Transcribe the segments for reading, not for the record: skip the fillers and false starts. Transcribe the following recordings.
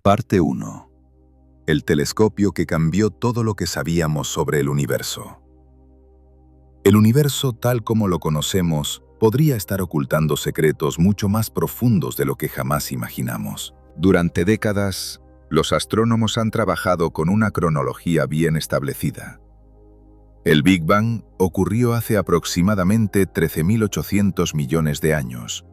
Parte 1. El telescopio que cambió todo lo que sabíamos sobre el universo. El universo, tal como lo conocemos, podría estar ocultando secretos mucho más profundos de lo que jamás imaginamos. Durante décadas, los astrónomos han trabajado con una cronología bien establecida. El Big Bang ocurrió hace aproximadamente 13.800 millones de años,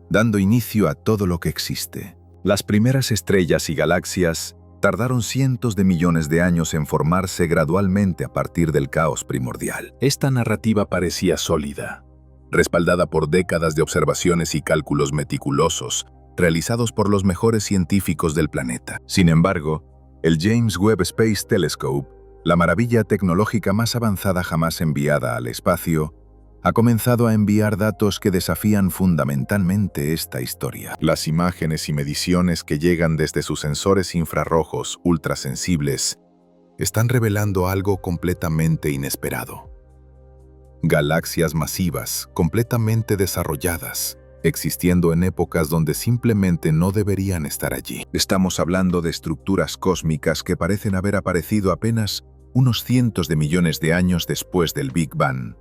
dando inicio a todo lo que existe. Las primeras estrellas y galaxias tardaron cientos de millones de años en formarse gradualmente a partir del caos primordial. Esta narrativa parecía sólida, respaldada por décadas de observaciones y cálculos meticulosos realizados por los mejores científicos del planeta. Sin embargo, el James Webb Space Telescope, la maravilla tecnológica más avanzada jamás enviada al espacio, ha comenzado a enviar datos que desafían fundamentalmente esta historia. Las imágenes y mediciones que llegan desde sus sensores infrarrojos ultrasensibles están revelando algo completamente inesperado. Galaxias masivas, completamente desarrolladas, existiendo en épocas donde simplemente no deberían estar allí. Estamos hablando de estructuras cósmicas que parecen haber aparecido apenas unos cientos de millones de años después del Big Bang,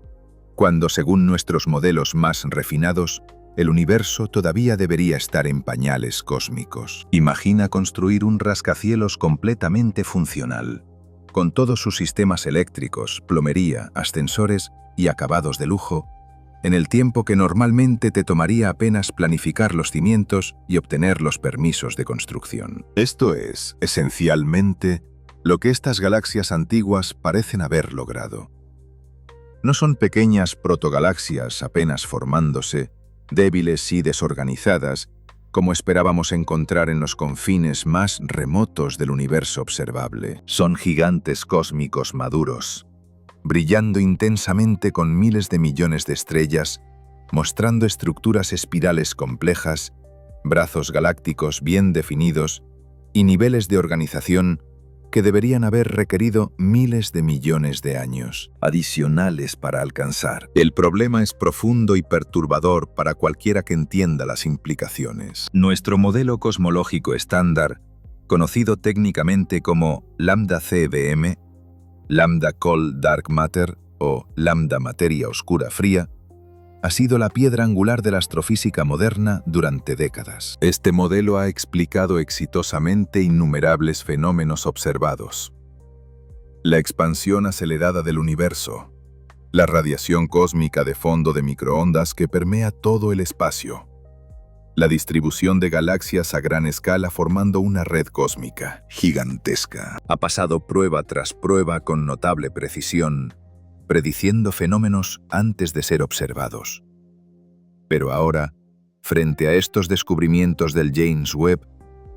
cuando, según nuestros modelos más refinados, el universo todavía debería estar en pañales cósmicos. Imagina construir un rascacielos completamente funcional, con todos sus sistemas eléctricos, plomería, ascensores y acabados de lujo, en el tiempo que normalmente te tomaría apenas planificar los cimientos y obtener los permisos de construcción. Esto es, esencialmente, lo que estas galaxias antiguas parecen haber logrado. No son pequeñas protogalaxias apenas formándose, débiles y desorganizadas, como esperábamos encontrar en los confines más remotos del universo observable. Son gigantes cósmicos maduros, brillando intensamente con miles de millones de estrellas, mostrando estructuras espirales complejas, brazos galácticos bien definidos y niveles de organización que deberían haber requerido miles de millones de años adicionales para alcanzar. El problema es profundo y perturbador para cualquiera que entienda las implicaciones. Nuestro modelo cosmológico estándar, conocido técnicamente como Lambda CDM, Lambda Cold Dark Matter o Lambda Materia Oscura Fría, ha sido la piedra angular de la astrofísica moderna durante décadas. Este modelo ha explicado exitosamente innumerables fenómenos observados: la expansión acelerada del universo, la radiación cósmica de fondo de microondas que permea todo el espacio, la distribución de galaxias a gran escala formando una red cósmica gigantesca. Ha pasado prueba tras prueba con notable precisión, prediciendo fenómenos antes de ser observados. Pero ahora, frente a estos descubrimientos del James Webb,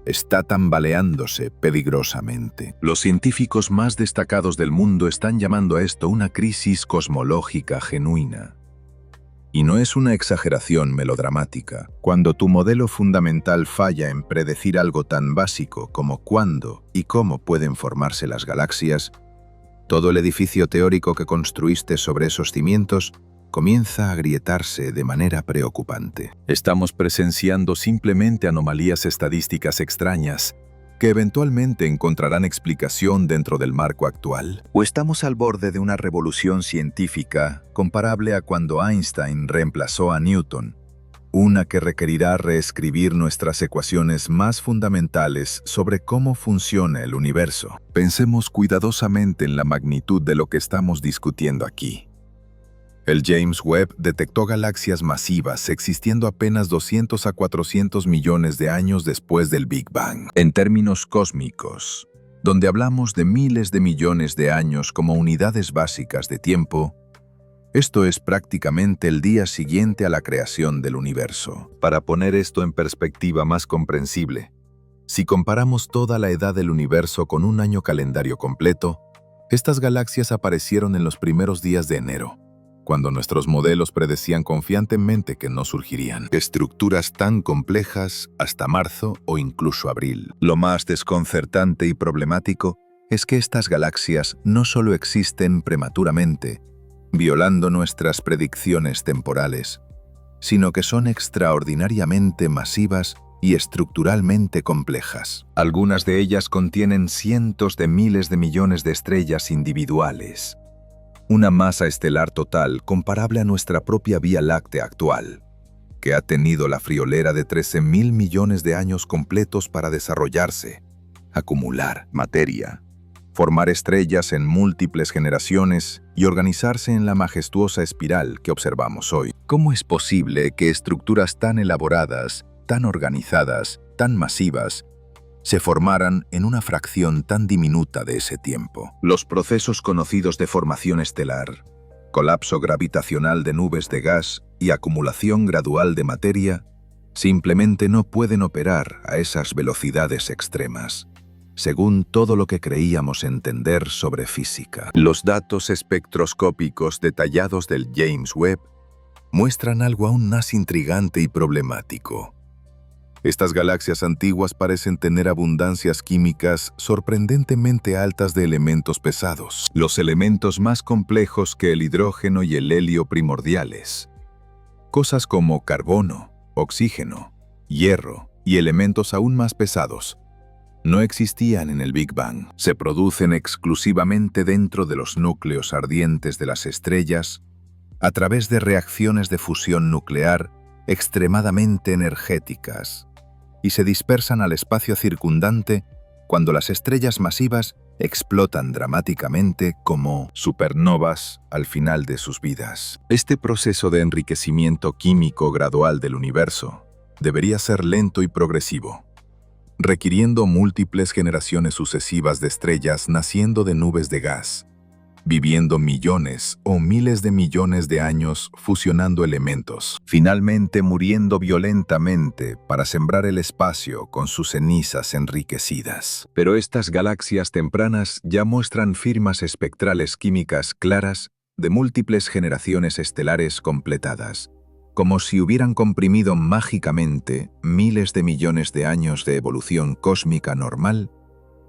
está tambaleándose peligrosamente. Los científicos más destacados del mundo están llamando a esto una crisis cosmológica genuina. Y no es una exageración melodramática. Cuando tu modelo fundamental falla en predecir algo tan básico como cuándo y cómo pueden formarse las galaxias, todo el edificio teórico que construiste sobre esos cimientos comienza a agrietarse de manera preocupante. Estamos presenciando simplemente anomalías estadísticas extrañas que eventualmente encontrarán explicación dentro del marco actual. O estamos al borde de una revolución científica comparable a cuando Einstein reemplazó a Newton, una que requerirá reescribir nuestras ecuaciones más fundamentales sobre cómo funciona el universo. Pensemos cuidadosamente en la magnitud de lo que estamos discutiendo aquí. El James Webb detectó galaxias masivas existiendo apenas 200 a 400 millones de años después del Big Bang. En términos cósmicos, donde hablamos de miles de millones de años como unidades básicas de tiempo, esto es prácticamente el día siguiente a la creación del universo. Para poner esto en perspectiva más comprensible, si comparamos toda la edad del universo con un año calendario completo, estas galaxias aparecieron en los primeros días de enero, cuando nuestros modelos predecían confiantemente que no surgirían estructuras tan complejas hasta marzo o incluso abril. Lo más desconcertante y problemático es que estas galaxias no solo existen prematuramente, violando nuestras predicciones temporales, sino que son extraordinariamente masivas y estructuralmente complejas. Algunas de ellas contienen cientos de miles de millones de estrellas individuales. Una masa estelar total comparable a nuestra propia Vía Láctea actual, que ha tenido la friolera de 13.000 millones de años completos para desarrollarse, acumular materia, formar estrellas en múltiples generaciones y organizarse en la majestuosa espiral que observamos hoy. ¿Cómo es posible que estructuras tan elaboradas, tan organizadas, tan masivas, se formaran en una fracción tan diminuta de ese tiempo? Los procesos conocidos de formación estelar, colapso gravitacional de nubes de gas y acumulación gradual de materia, simplemente no pueden operar a esas velocidades extremas, según todo lo que creíamos entender sobre física. Los datos espectroscópicos detallados del James Webb muestran algo aún más intrigante y problemático. Estas galaxias antiguas parecen tener abundancias químicas sorprendentemente altas de elementos pesados, los elementos más complejos que el hidrógeno y el helio primordiales. Cosas como carbono, oxígeno, hierro y elementos aún más pesados no existían en el Big Bang. Se producen exclusivamente dentro de los núcleos ardientes de las estrellas a través de reacciones de fusión nuclear extremadamente energéticas y se dispersan al espacio circundante cuando las estrellas masivas explotan dramáticamente como supernovas al final de sus vidas. Este proceso de enriquecimiento químico gradual del universo debería ser lento y progresivo, requiriendo múltiples generaciones sucesivas de estrellas naciendo de nubes de gas, viviendo millones o miles de millones de años fusionando elementos, finalmente muriendo violentamente para sembrar el espacio con sus cenizas enriquecidas. Pero estas galaxias tempranas ya muestran firmas espectrales químicas claras de múltiples generaciones estelares completadas, como si hubieran comprimido mágicamente miles de millones de años de evolución cósmica normal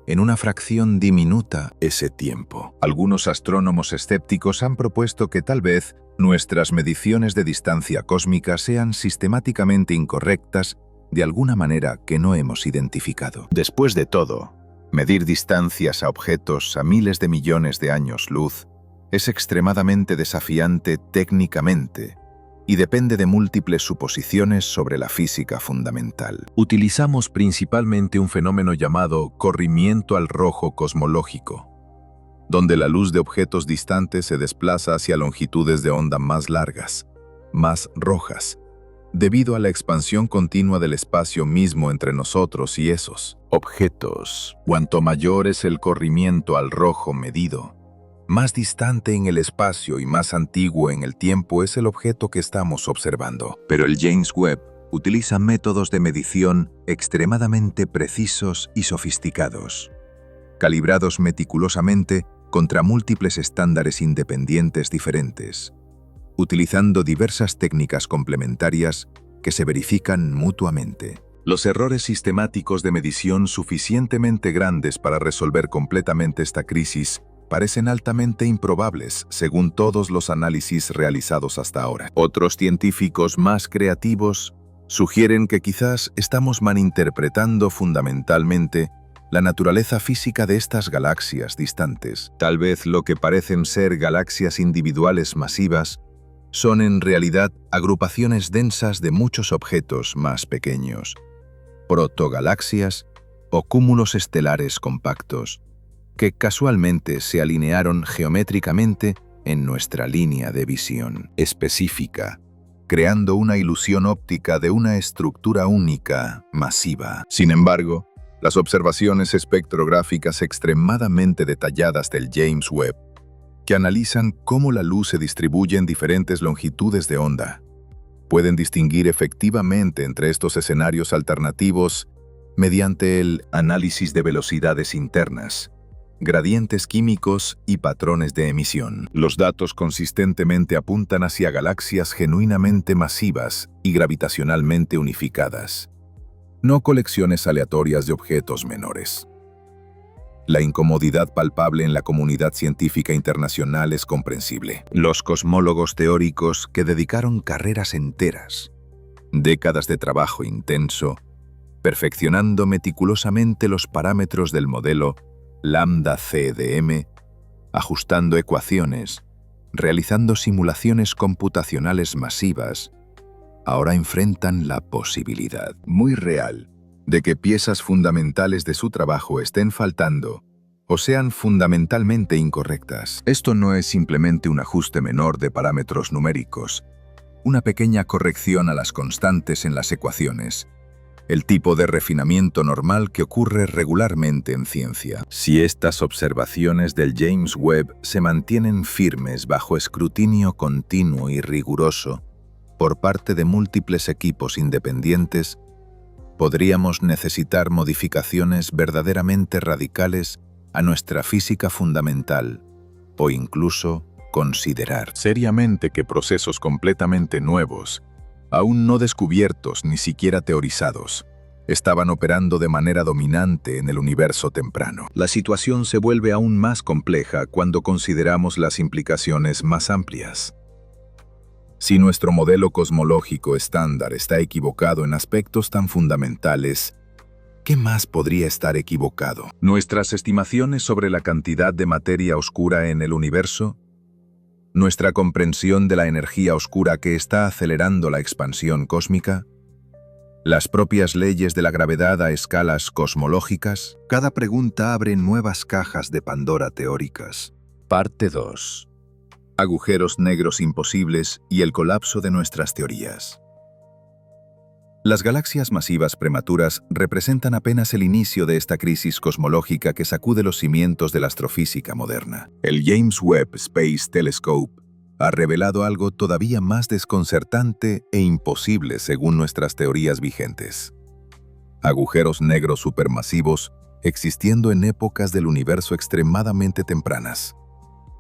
en una fracción diminuta ese tiempo. Algunos astrónomos escépticos han propuesto que tal vez nuestras mediciones de distancia cósmica sean sistemáticamente incorrectas de alguna manera que no hemos identificado. Después de todo, medir distancias a objetos a miles de millones de años luz es extremadamente desafiante técnicamente y depende de múltiples suposiciones sobre la física fundamental. Utilizamos principalmente un fenómeno llamado corrimiento al rojo cosmológico, donde la luz de objetos distantes se desplaza hacia longitudes de onda más largas, más rojas, debido a la expansión continua del espacio mismo entre nosotros y esos objetos. Cuanto mayor es el corrimiento al rojo medido, más distante en el espacio y más antiguo en el tiempo es el objeto que estamos observando. Pero el James Webb utiliza métodos de medición extremadamente precisos y sofisticados, calibrados meticulosamente contra múltiples estándares independientes diferentes, utilizando diversas técnicas complementarias que se verifican mutuamente. Los errores sistemáticos de medición suficientemente grandes para resolver completamente esta crisis parecen altamente improbables según todos los análisis realizados hasta ahora. Otros científicos más creativos sugieren que quizás estamos malinterpretando fundamentalmente la naturaleza física de estas galaxias distantes. Tal vez lo que parecen ser galaxias individuales masivas son en realidad agrupaciones densas de muchos objetos más pequeños, protogalaxias o cúmulos estelares compactos, que casualmente se alinearon geométricamente en nuestra línea de visión específica, creando una ilusión óptica de una estructura única, masiva. Sin embargo, las observaciones espectrográficas extremadamente detalladas del James Webb, que analizan cómo la luz se distribuye en diferentes longitudes de onda, pueden distinguir efectivamente entre estos escenarios alternativos mediante el análisis de velocidades internas, gradientes químicos y patrones de emisión. Los datos consistentemente apuntan hacia galaxias genuinamente masivas y gravitacionalmente unificadas, no colecciones aleatorias de objetos menores. La incomodidad palpable en la comunidad científica internacional es comprensible. Los cosmólogos teóricos que dedicaron carreras enteras, décadas de trabajo intenso, perfeccionando meticulosamente los parámetros del modelo lambda CDM, ajustando ecuaciones, realizando simulaciones computacionales masivas, ahora enfrentan la posibilidad muy real de que piezas fundamentales de su trabajo estén faltando o sean fundamentalmente incorrectas. Esto no es simplemente un ajuste menor de parámetros numéricos, una pequeña corrección a las constantes en las ecuaciones, el tipo de refinamiento normal que ocurre regularmente en ciencia. Si estas observaciones del James Webb se mantienen firmes bajo escrutinio continuo y riguroso por parte de múltiples equipos independientes, podríamos necesitar modificaciones verdaderamente radicales a nuestra física fundamental, o incluso considerar seriamente que procesos completamente nuevos, aún no descubiertos ni siquiera teorizados, estaban operando de manera dominante en el universo temprano. La situación se vuelve aún más compleja cuando consideramos las implicaciones más amplias. Si nuestro modelo cosmológico estándar está equivocado en aspectos tan fundamentales, ¿qué más podría estar equivocado? ¿Nuestras estimaciones sobre la cantidad de materia oscura en el universo? ¿Nuestra comprensión de la energía oscura que está acelerando la expansión cósmica? ¿Las propias leyes de la gravedad a escalas cosmológicas? Cada pregunta abre nuevas cajas de Pandora teóricas. Parte 2. Agujeros negros imposibles y el colapso de nuestras teorías. Las galaxias masivas prematuras representan apenas el inicio de esta crisis cosmológica que sacude los cimientos de la astrofísica moderna. El James Webb Space Telescope ha revelado algo todavía más desconcertante e imposible según nuestras teorías vigentes. Agujeros negros supermasivos existiendo en épocas del universo extremadamente tempranas.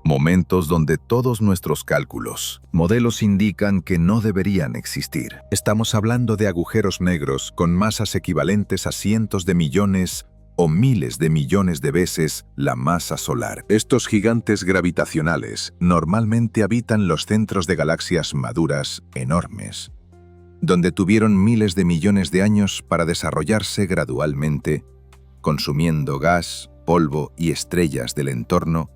Momentos donde todos nuestros cálculos, modelos indican que no deberían existir. Estamos hablando de agujeros negros con masas equivalentes a cientos de millones o miles de millones de veces la masa solar. Estos gigantes gravitacionales normalmente habitan los centros de galaxias maduras enormes, donde tuvieron miles de millones de años para desarrollarse gradualmente, consumiendo gas, polvo y estrellas del entorno,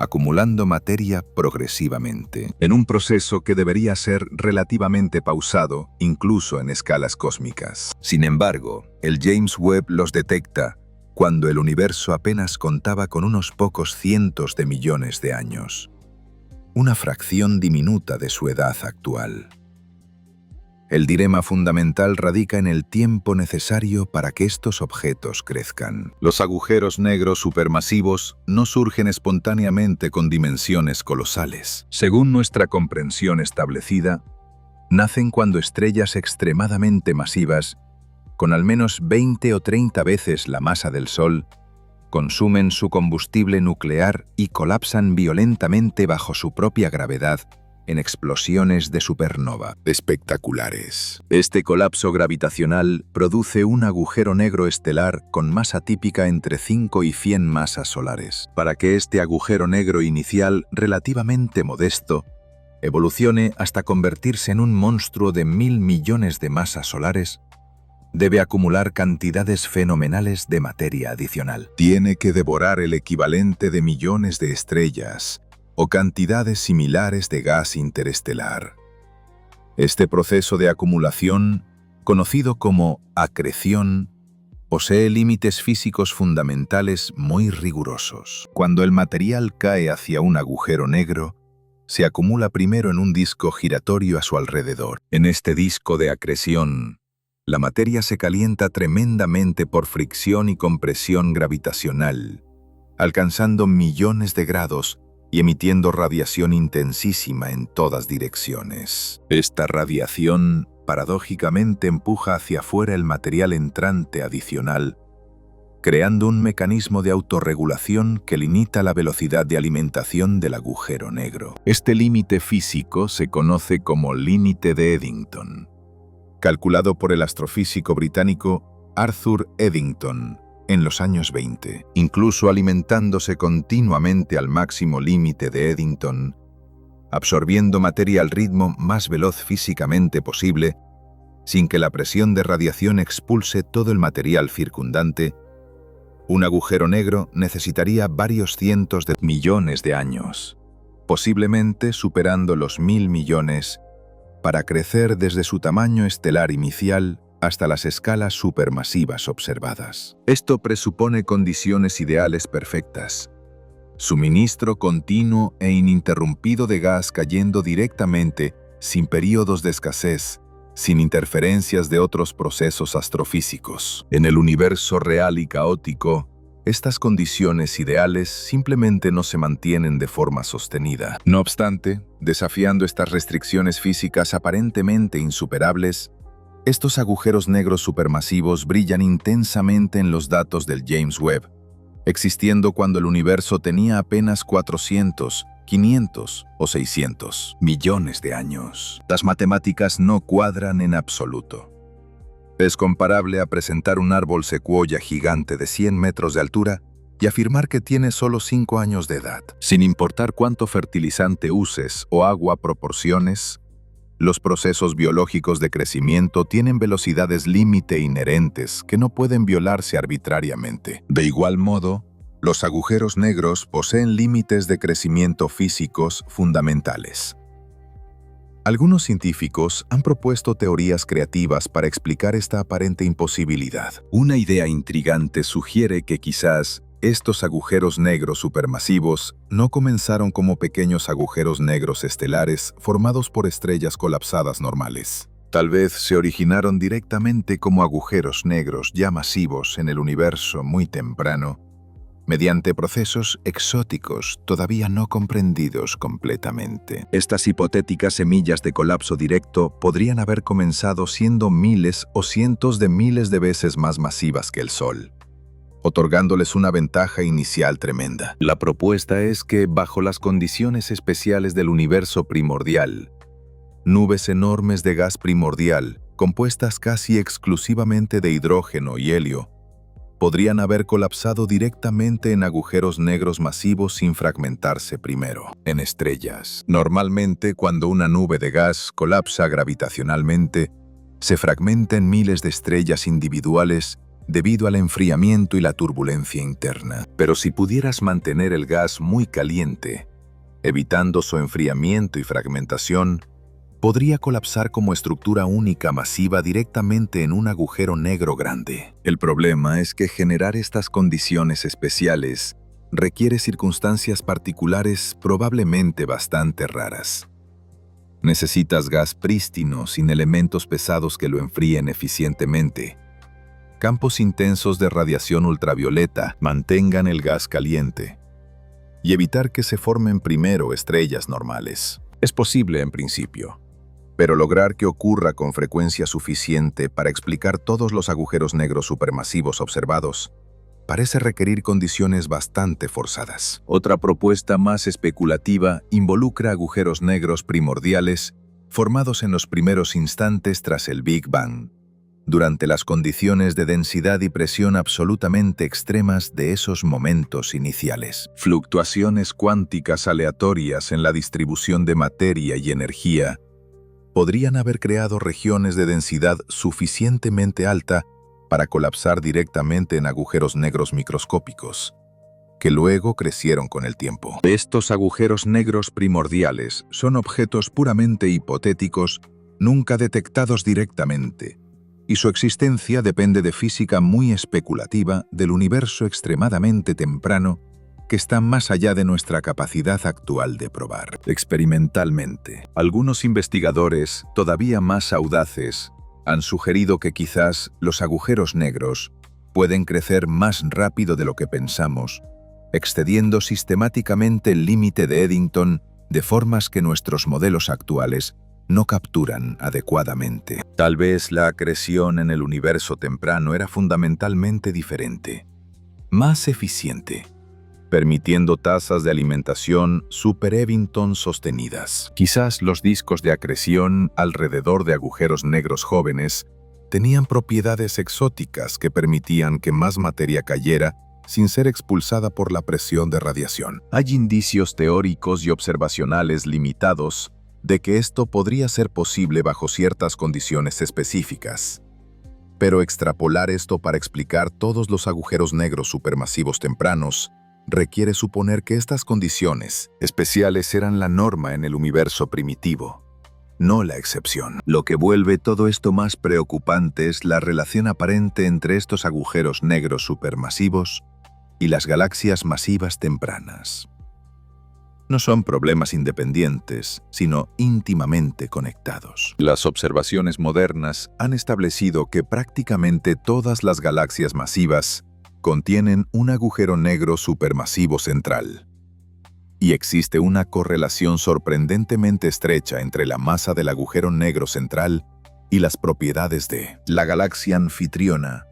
acumulando materia progresivamente, en un proceso que debería ser relativamente pausado, incluso en escalas cósmicas. Sin embargo, el James Webb los detecta cuando el universo apenas contaba con unos pocos cientos de millones de años, una fracción diminuta de su edad actual. El dilema fundamental radica en el tiempo necesario para que estos objetos crezcan. Los agujeros negros supermasivos no surgen espontáneamente con dimensiones colosales. Según nuestra comprensión establecida, nacen cuando estrellas extremadamente masivas, con al menos 20 o 30 veces la masa del Sol, consumen su combustible nuclear y colapsan violentamente bajo su propia gravedad, en explosiones de supernova espectaculares. Este colapso gravitacional produce un agujero negro estelar con masa típica entre 5 y 100 masas solares. Para que este agujero negro inicial, relativamente modesto, evolucione hasta convertirse en un monstruo de 1000 millones de masas solares, debe acumular cantidades fenomenales de materia adicional. Tiene que devorar el equivalente de millones de estrellas, o cantidades similares de gas interestelar. Este proceso de acumulación, conocido como acreción, posee límites físicos fundamentales muy rigurosos. Cuando el material cae hacia un agujero negro, se acumula primero en un disco giratorio a su alrededor. En este disco de acreción, la materia se calienta tremendamente por fricción y compresión gravitacional, alcanzando millones de grados y emitiendo radiación intensísima en todas direcciones. Esta radiación, paradójicamente, empuja hacia afuera el material entrante adicional, creando un mecanismo de autorregulación que limita la velocidad de alimentación del agujero negro. Este límite físico se conoce como límite de Eddington, calculado por el astrofísico británico Arthur Eddington en los años 20. Incluso alimentándose continuamente al máximo límite de Eddington, absorbiendo materia al ritmo más veloz físicamente posible, sin que la presión de radiación expulse todo el material circundante, un agujero negro necesitaría varios cientos de millones de años, posiblemente superando los 1000 millones, para crecer desde su tamaño estelar inicial hasta las escalas supermasivas observadas. Esto presupone condiciones ideales perfectas: suministro continuo e ininterrumpido de gas cayendo directamente, sin períodos de escasez, sin interferencias de otros procesos astrofísicos. En el universo real y caótico, estas condiciones ideales simplemente no se mantienen de forma sostenida. No obstante, desafiando estas restricciones físicas aparentemente insuperables, estos agujeros negros supermasivos brillan intensamente en los datos del James Webb, existiendo cuando el universo tenía apenas 400, 500 o 600 millones de años. Las matemáticas no cuadran en absoluto. Es comparable a presentar un árbol secuoya gigante de 100 metros de altura y afirmar que tiene solo 5 años de edad. Sin importar cuánto fertilizante uses o agua proporciones, los procesos biológicos de crecimiento tienen velocidades límite inherentes que no pueden violarse arbitrariamente. De igual modo, los agujeros negros poseen límites de crecimiento físicos fundamentales. Algunos científicos han propuesto teorías creativas para explicar esta aparente imposibilidad. Una idea intrigante sugiere que quizás estos agujeros negros supermasivos no comenzaron como pequeños agujeros negros estelares formados por estrellas colapsadas normales. Tal vez se originaron directamente como agujeros negros ya masivos en el universo muy temprano, mediante procesos exóticos todavía no comprendidos completamente. Estas hipotéticas semillas de colapso directo podrían haber comenzado siendo miles o cientos de miles de veces más masivas que el Sol, otorgándoles una ventaja inicial tremenda. La propuesta es que, bajo las condiciones especiales del universo primordial, nubes enormes de gas primordial, compuestas casi exclusivamente de hidrógeno y helio, podrían haber colapsado directamente en agujeros negros masivos sin fragmentarse primero, en estrellas. Normalmente, cuando una nube de gas colapsa gravitacionalmente, se fragmenta en miles de estrellas individuales debido al enfriamiento y la turbulencia interna. Pero si pudieras mantener el gas muy caliente, evitando su enfriamiento y fragmentación, podría colapsar como estructura única masiva directamente en un agujero negro grande. El problema es que generar estas condiciones especiales requiere circunstancias particulares probablemente bastante raras. Necesitas gas prístino sin elementos pesados que lo enfríen eficientemente. Campos intensos de radiación ultravioleta mantengan el gas caliente. Y evitar que se formen primero estrellas normales. Es posible en principio, pero lograr que ocurra con frecuencia suficiente para explicar todos los agujeros negros supermasivos observados parece requerir condiciones bastante forzadas. Otra propuesta más especulativa involucra agujeros negros primordiales formados en los primeros instantes tras el Big Bang, durante las condiciones de densidad y presión absolutamente extremas de esos momentos iniciales. Fluctuaciones cuánticas aleatorias en la distribución de materia y energía podrían haber creado regiones de densidad suficientemente alta para colapsar directamente en agujeros negros microscópicos, que luego crecieron con el tiempo. Estos agujeros negros primordiales son objetos puramente hipotéticos, nunca detectados directamente, y su existencia depende de física muy especulativa del universo extremadamente temprano que está más allá de nuestra capacidad actual de probar. Experimentalmente, algunos investigadores, todavía más audaces, han sugerido que quizás los agujeros negros pueden crecer más rápido de lo que pensamos, excediendo sistemáticamente el límite de Eddington de formas que nuestros modelos actuales no capturan adecuadamente. Tal vez la acreción en el universo temprano era fundamentalmente diferente, más eficiente, permitiendo tasas de alimentación super-Eddington sostenidas. Quizás los discos de acreción alrededor de agujeros negros jóvenes tenían propiedades exóticas que permitían que más materia cayera sin ser expulsada por la presión de radiación. Hay indicios teóricos y observacionales limitados de que esto podría ser posible bajo ciertas condiciones específicas. Pero extrapolar esto para explicar todos los agujeros negros supermasivos tempranos requiere suponer que estas condiciones especiales eran la norma en el universo primitivo, no la excepción. Lo que vuelve todo esto más preocupante es la relación aparente entre estos agujeros negros supermasivos y las galaxias masivas tempranas. No son problemas independientes, sino íntimamente conectados. Las observaciones modernas han establecido que prácticamente todas las galaxias masivas contienen un agujero negro supermasivo central. Y existe una correlación sorprendentemente estrecha entre la masa del agujero negro central y las propiedades de la galaxia anfitriona,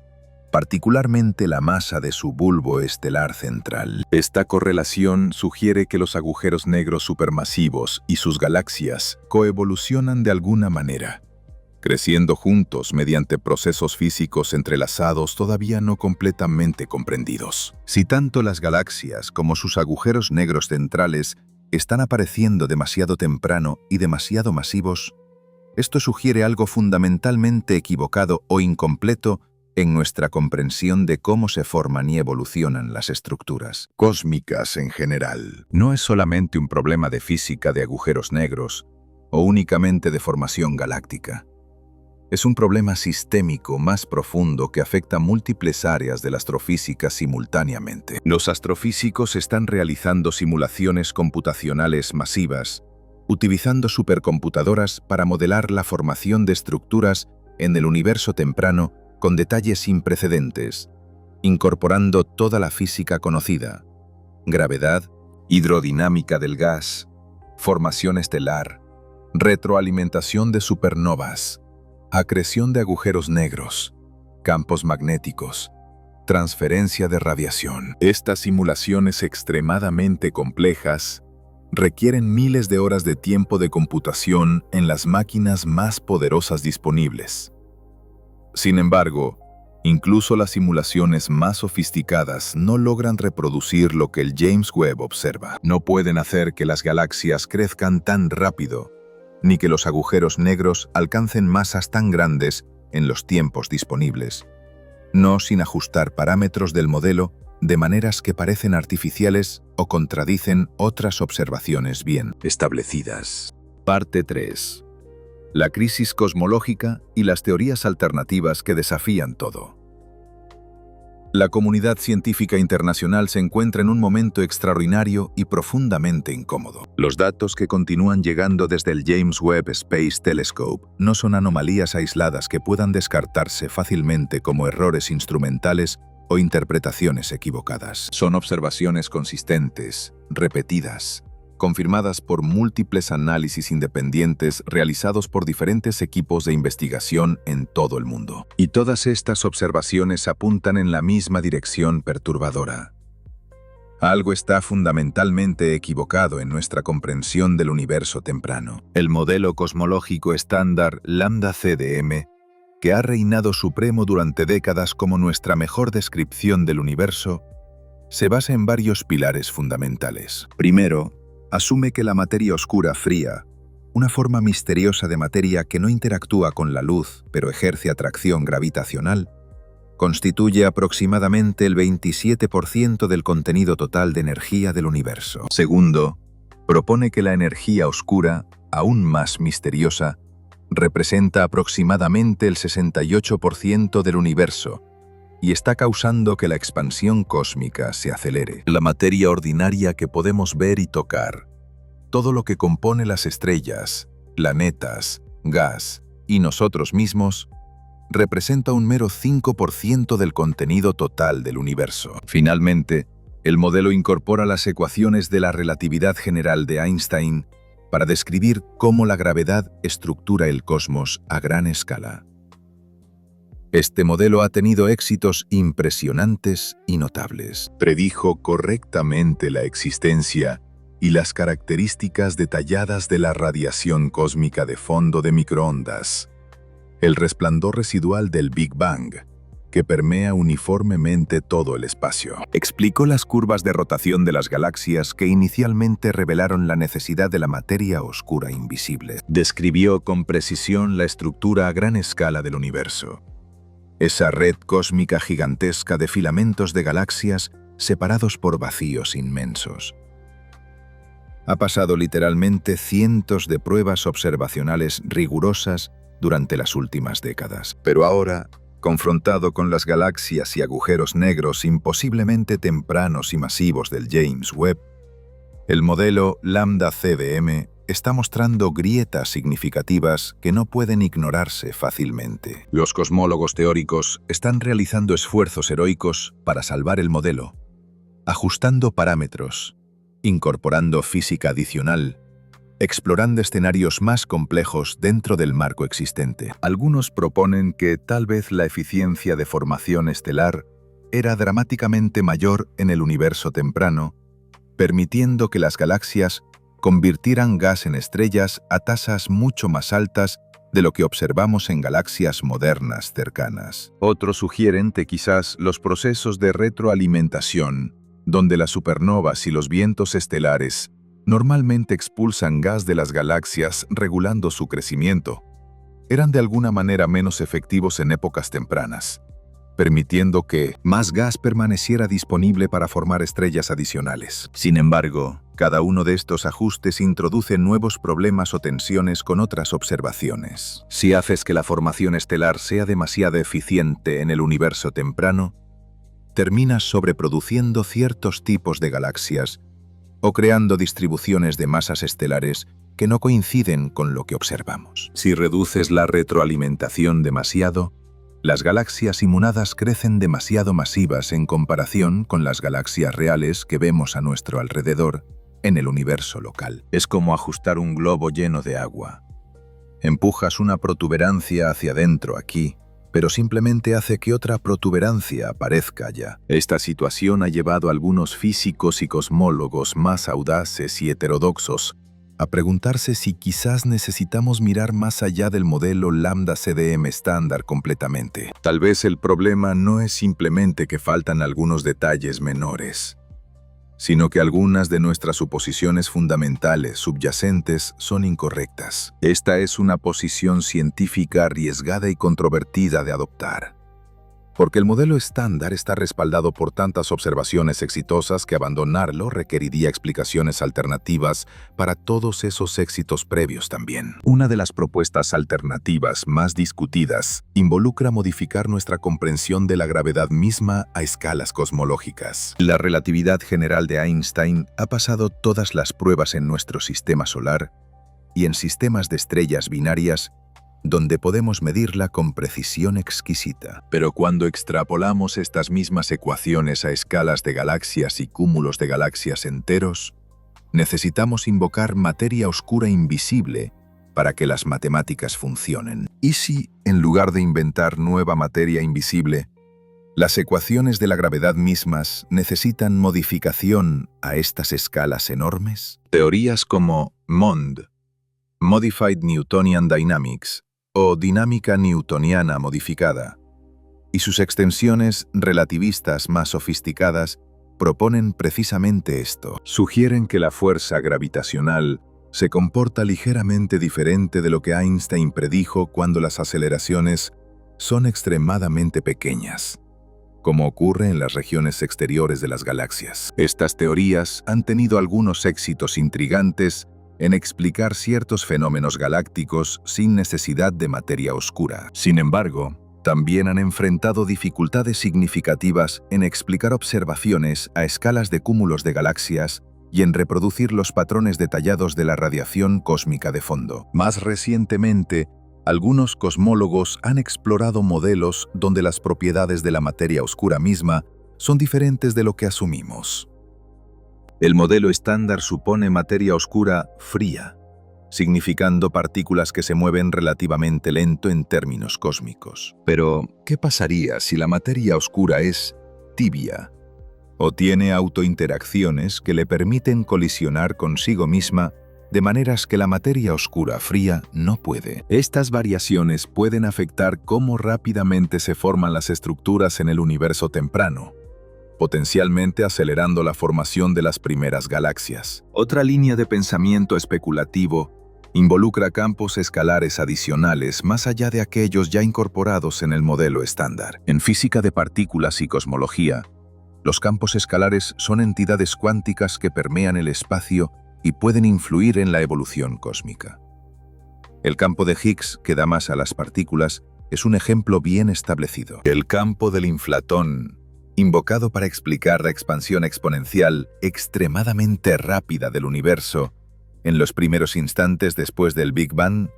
particularmente la masa de su bulbo estelar central. Esta correlación sugiere que los agujeros negros supermasivos y sus galaxias coevolucionan de alguna manera, creciendo juntos mediante procesos físicos entrelazados todavía no completamente comprendidos. Si tanto las galaxias como sus agujeros negros centrales están apareciendo demasiado temprano y demasiado masivos, esto sugiere algo fundamentalmente equivocado o incompleto en nuestra comprensión de cómo se forman y evolucionan las estructuras cósmicas en general. No es solamente un problema de física de agujeros negros o únicamente de formación galáctica. Es un problema sistémico más profundo que afecta múltiples áreas de la astrofísica simultáneamente. Los astrofísicos están realizando simulaciones computacionales masivas, utilizando supercomputadoras para modelar la formación de estructuras en el universo temprano con detalles sin precedentes, incorporando toda la física conocida: gravedad, hidrodinámica del gas, formación estelar, retroalimentación de supernovas, acreción de agujeros negros, campos magnéticos, transferencia de radiación. Estas simulaciones extremadamente complejas requieren miles de horas de tiempo de computación en las máquinas más poderosas disponibles. Sin embargo, incluso las simulaciones más sofisticadas no logran reproducir lo que el James Webb observa. No pueden hacer que las galaxias crezcan tan rápido, ni que los agujeros negros alcancen masas tan grandes en los tiempos disponibles, no sin ajustar parámetros del modelo de maneras que parecen artificiales o contradicen otras observaciones bien establecidas. Parte 3. La crisis cosmológica y las teorías alternativas que desafían todo. La comunidad científica internacional se encuentra en un momento extraordinario y profundamente incómodo. Los datos que continúan llegando desde el James Webb Space Telescope no son anomalías aisladas que puedan descartarse fácilmente como errores instrumentales o interpretaciones equivocadas. Son observaciones consistentes, repetidas, confirmadas por múltiples análisis independientes realizados por diferentes equipos de investigación en todo el mundo. Y todas estas observaciones apuntan en la misma dirección perturbadora. Algo está fundamentalmente equivocado en nuestra comprensión del universo temprano. El modelo cosmológico estándar Lambda-CDM, que ha reinado supremo durante décadas como nuestra mejor descripción del universo, se basa en varios pilares fundamentales. Primero, asume que la materia oscura fría, una forma misteriosa de materia que no interactúa con la luz pero ejerce atracción gravitacional, constituye aproximadamente el 27% del contenido total de energía del universo. Segundo, propone que la energía oscura, aún más misteriosa, representa aproximadamente el 68% del universo y está causando que la expansión cósmica se acelere. La materia ordinaria que podemos ver y tocar, todo lo que compone las estrellas, planetas, gas y nosotros mismos, representa un mero 5% del contenido total del universo. Finalmente, el modelo incorpora las ecuaciones de la relatividad general de Einstein para describir cómo la gravedad estructura el cosmos a gran escala. Este modelo ha tenido éxitos impresionantes y notables. Predijo correctamente la existencia y las características detalladas de la radiación cósmica de fondo de microondas, el resplandor residual del Big Bang que permea uniformemente todo el espacio. Explicó las curvas de rotación de las galaxias que inicialmente revelaron la necesidad de la materia oscura invisible. Describió con precisión la estructura a gran escala del universo. Esa red cósmica gigantesca de filamentos de galaxias separados por vacíos inmensos. Ha pasado literalmente cientos de pruebas observacionales rigurosas durante las últimas décadas. Pero ahora, confrontado con las galaxias y agujeros negros imposiblemente tempranos y masivos del James Webb, el modelo Lambda-CDM está mostrando grietas significativas que no pueden ignorarse fácilmente. Los cosmólogos teóricos están realizando esfuerzos heroicos para salvar el modelo, ajustando parámetros, incorporando física adicional, explorando escenarios más complejos dentro del marco existente. Algunos proponen que tal vez la eficiencia de formación estelar era dramáticamente mayor en el universo temprano, permitiendo que las galaxias convirtieran gas en estrellas a tasas mucho más altas de lo que observamos en galaxias modernas cercanas. Otros sugieren que quizás los procesos de retroalimentación, donde las supernovas y los vientos estelares normalmente expulsan gas de las galaxias regulando su crecimiento, eran de alguna manera menos efectivos en épocas tempranas, permitiendo que más gas permaneciera disponible para formar estrellas adicionales. Sin embargo, cada uno de estos ajustes introduce nuevos problemas o tensiones con otras observaciones. Si haces que la formación estelar sea demasiado eficiente en el universo temprano, terminas sobreproduciendo ciertos tipos de galaxias o creando distribuciones de masas estelares que no coinciden con lo que observamos. Si reduces la retroalimentación demasiado, las galaxias imunadas crecen demasiado masivas en comparación con las galaxias reales que vemos a nuestro alrededor en el universo local. Es como ajustar un globo lleno de agua. Empujas una protuberancia hacia adentro aquí, pero simplemente hace que otra protuberancia aparezca allá. Esta situación ha llevado a algunos físicos y cosmólogos más audaces y heterodoxos a preguntarse si quizás necesitamos mirar más allá del modelo Lambda-CDM estándar completamente. Tal vez el problema no es simplemente que faltan algunos detalles menores, sino que algunas de nuestras suposiciones fundamentales subyacentes son incorrectas. Esta es una posición científica arriesgada y controvertida de adoptar, porque el modelo estándar está respaldado por tantas observaciones exitosas que abandonarlo requeriría explicaciones alternativas para todos esos éxitos previos también. Una de las propuestas alternativas más discutidas involucra modificar nuestra comprensión de la gravedad misma a escalas cosmológicas. La relatividad general de Einstein ha pasado todas las pruebas en nuestro sistema solar y en sistemas de estrellas binarias donde podemos medirla con precisión exquisita. Pero cuando extrapolamos estas mismas ecuaciones a escalas de galaxias y cúmulos de galaxias enteros, necesitamos invocar materia oscura invisible para que las matemáticas funcionen. ¿Y si, en lugar de inventar nueva materia invisible, las ecuaciones de la gravedad mismas necesitan modificación a estas escalas enormes? Teorías como MOND, Modified Newtonian Dynamics, o dinámica newtoniana modificada, y sus extensiones relativistas más sofisticadas proponen precisamente esto. Sugieren que la fuerza gravitacional se comporta ligeramente diferente de lo que Einstein predijo cuando las aceleraciones son extremadamente pequeñas, como ocurre en las regiones exteriores de las galaxias. Estas teorías han tenido algunos éxitos intrigantes en explicar ciertos fenómenos galácticos sin necesidad de materia oscura. Sin embargo, también han enfrentado dificultades significativas en explicar observaciones a escalas de cúmulos de galaxias y en reproducir los patrones detallados de la radiación cósmica de fondo. Más recientemente, algunos cosmólogos han explorado modelos donde las propiedades de la materia oscura misma son diferentes de lo que asumimos. El modelo estándar supone materia oscura fría, significando partículas que se mueven relativamente lento en términos cósmicos. Pero, ¿qué pasaría si la materia oscura es tibia o tiene autointeracciones que le permiten colisionar consigo misma de maneras que la materia oscura fría no puede. Estas variaciones pueden afectar cómo rápidamente se forman las estructuras en el universo temprano, potencialmente acelerando la formación de las primeras galaxias. Otra línea de pensamiento especulativo involucra campos escalares adicionales más allá de aquellos ya incorporados en el modelo estándar. En física de partículas y cosmología, los campos escalares son entidades cuánticas que permean el espacio y pueden influir en la evolución cósmica. El campo de Higgs, que da masa a las partículas, es un ejemplo bien establecido. El campo del inflatón, invocado para explicar la expansión exponencial extremadamente rápida del universo en los primeros instantes después del Big Bang,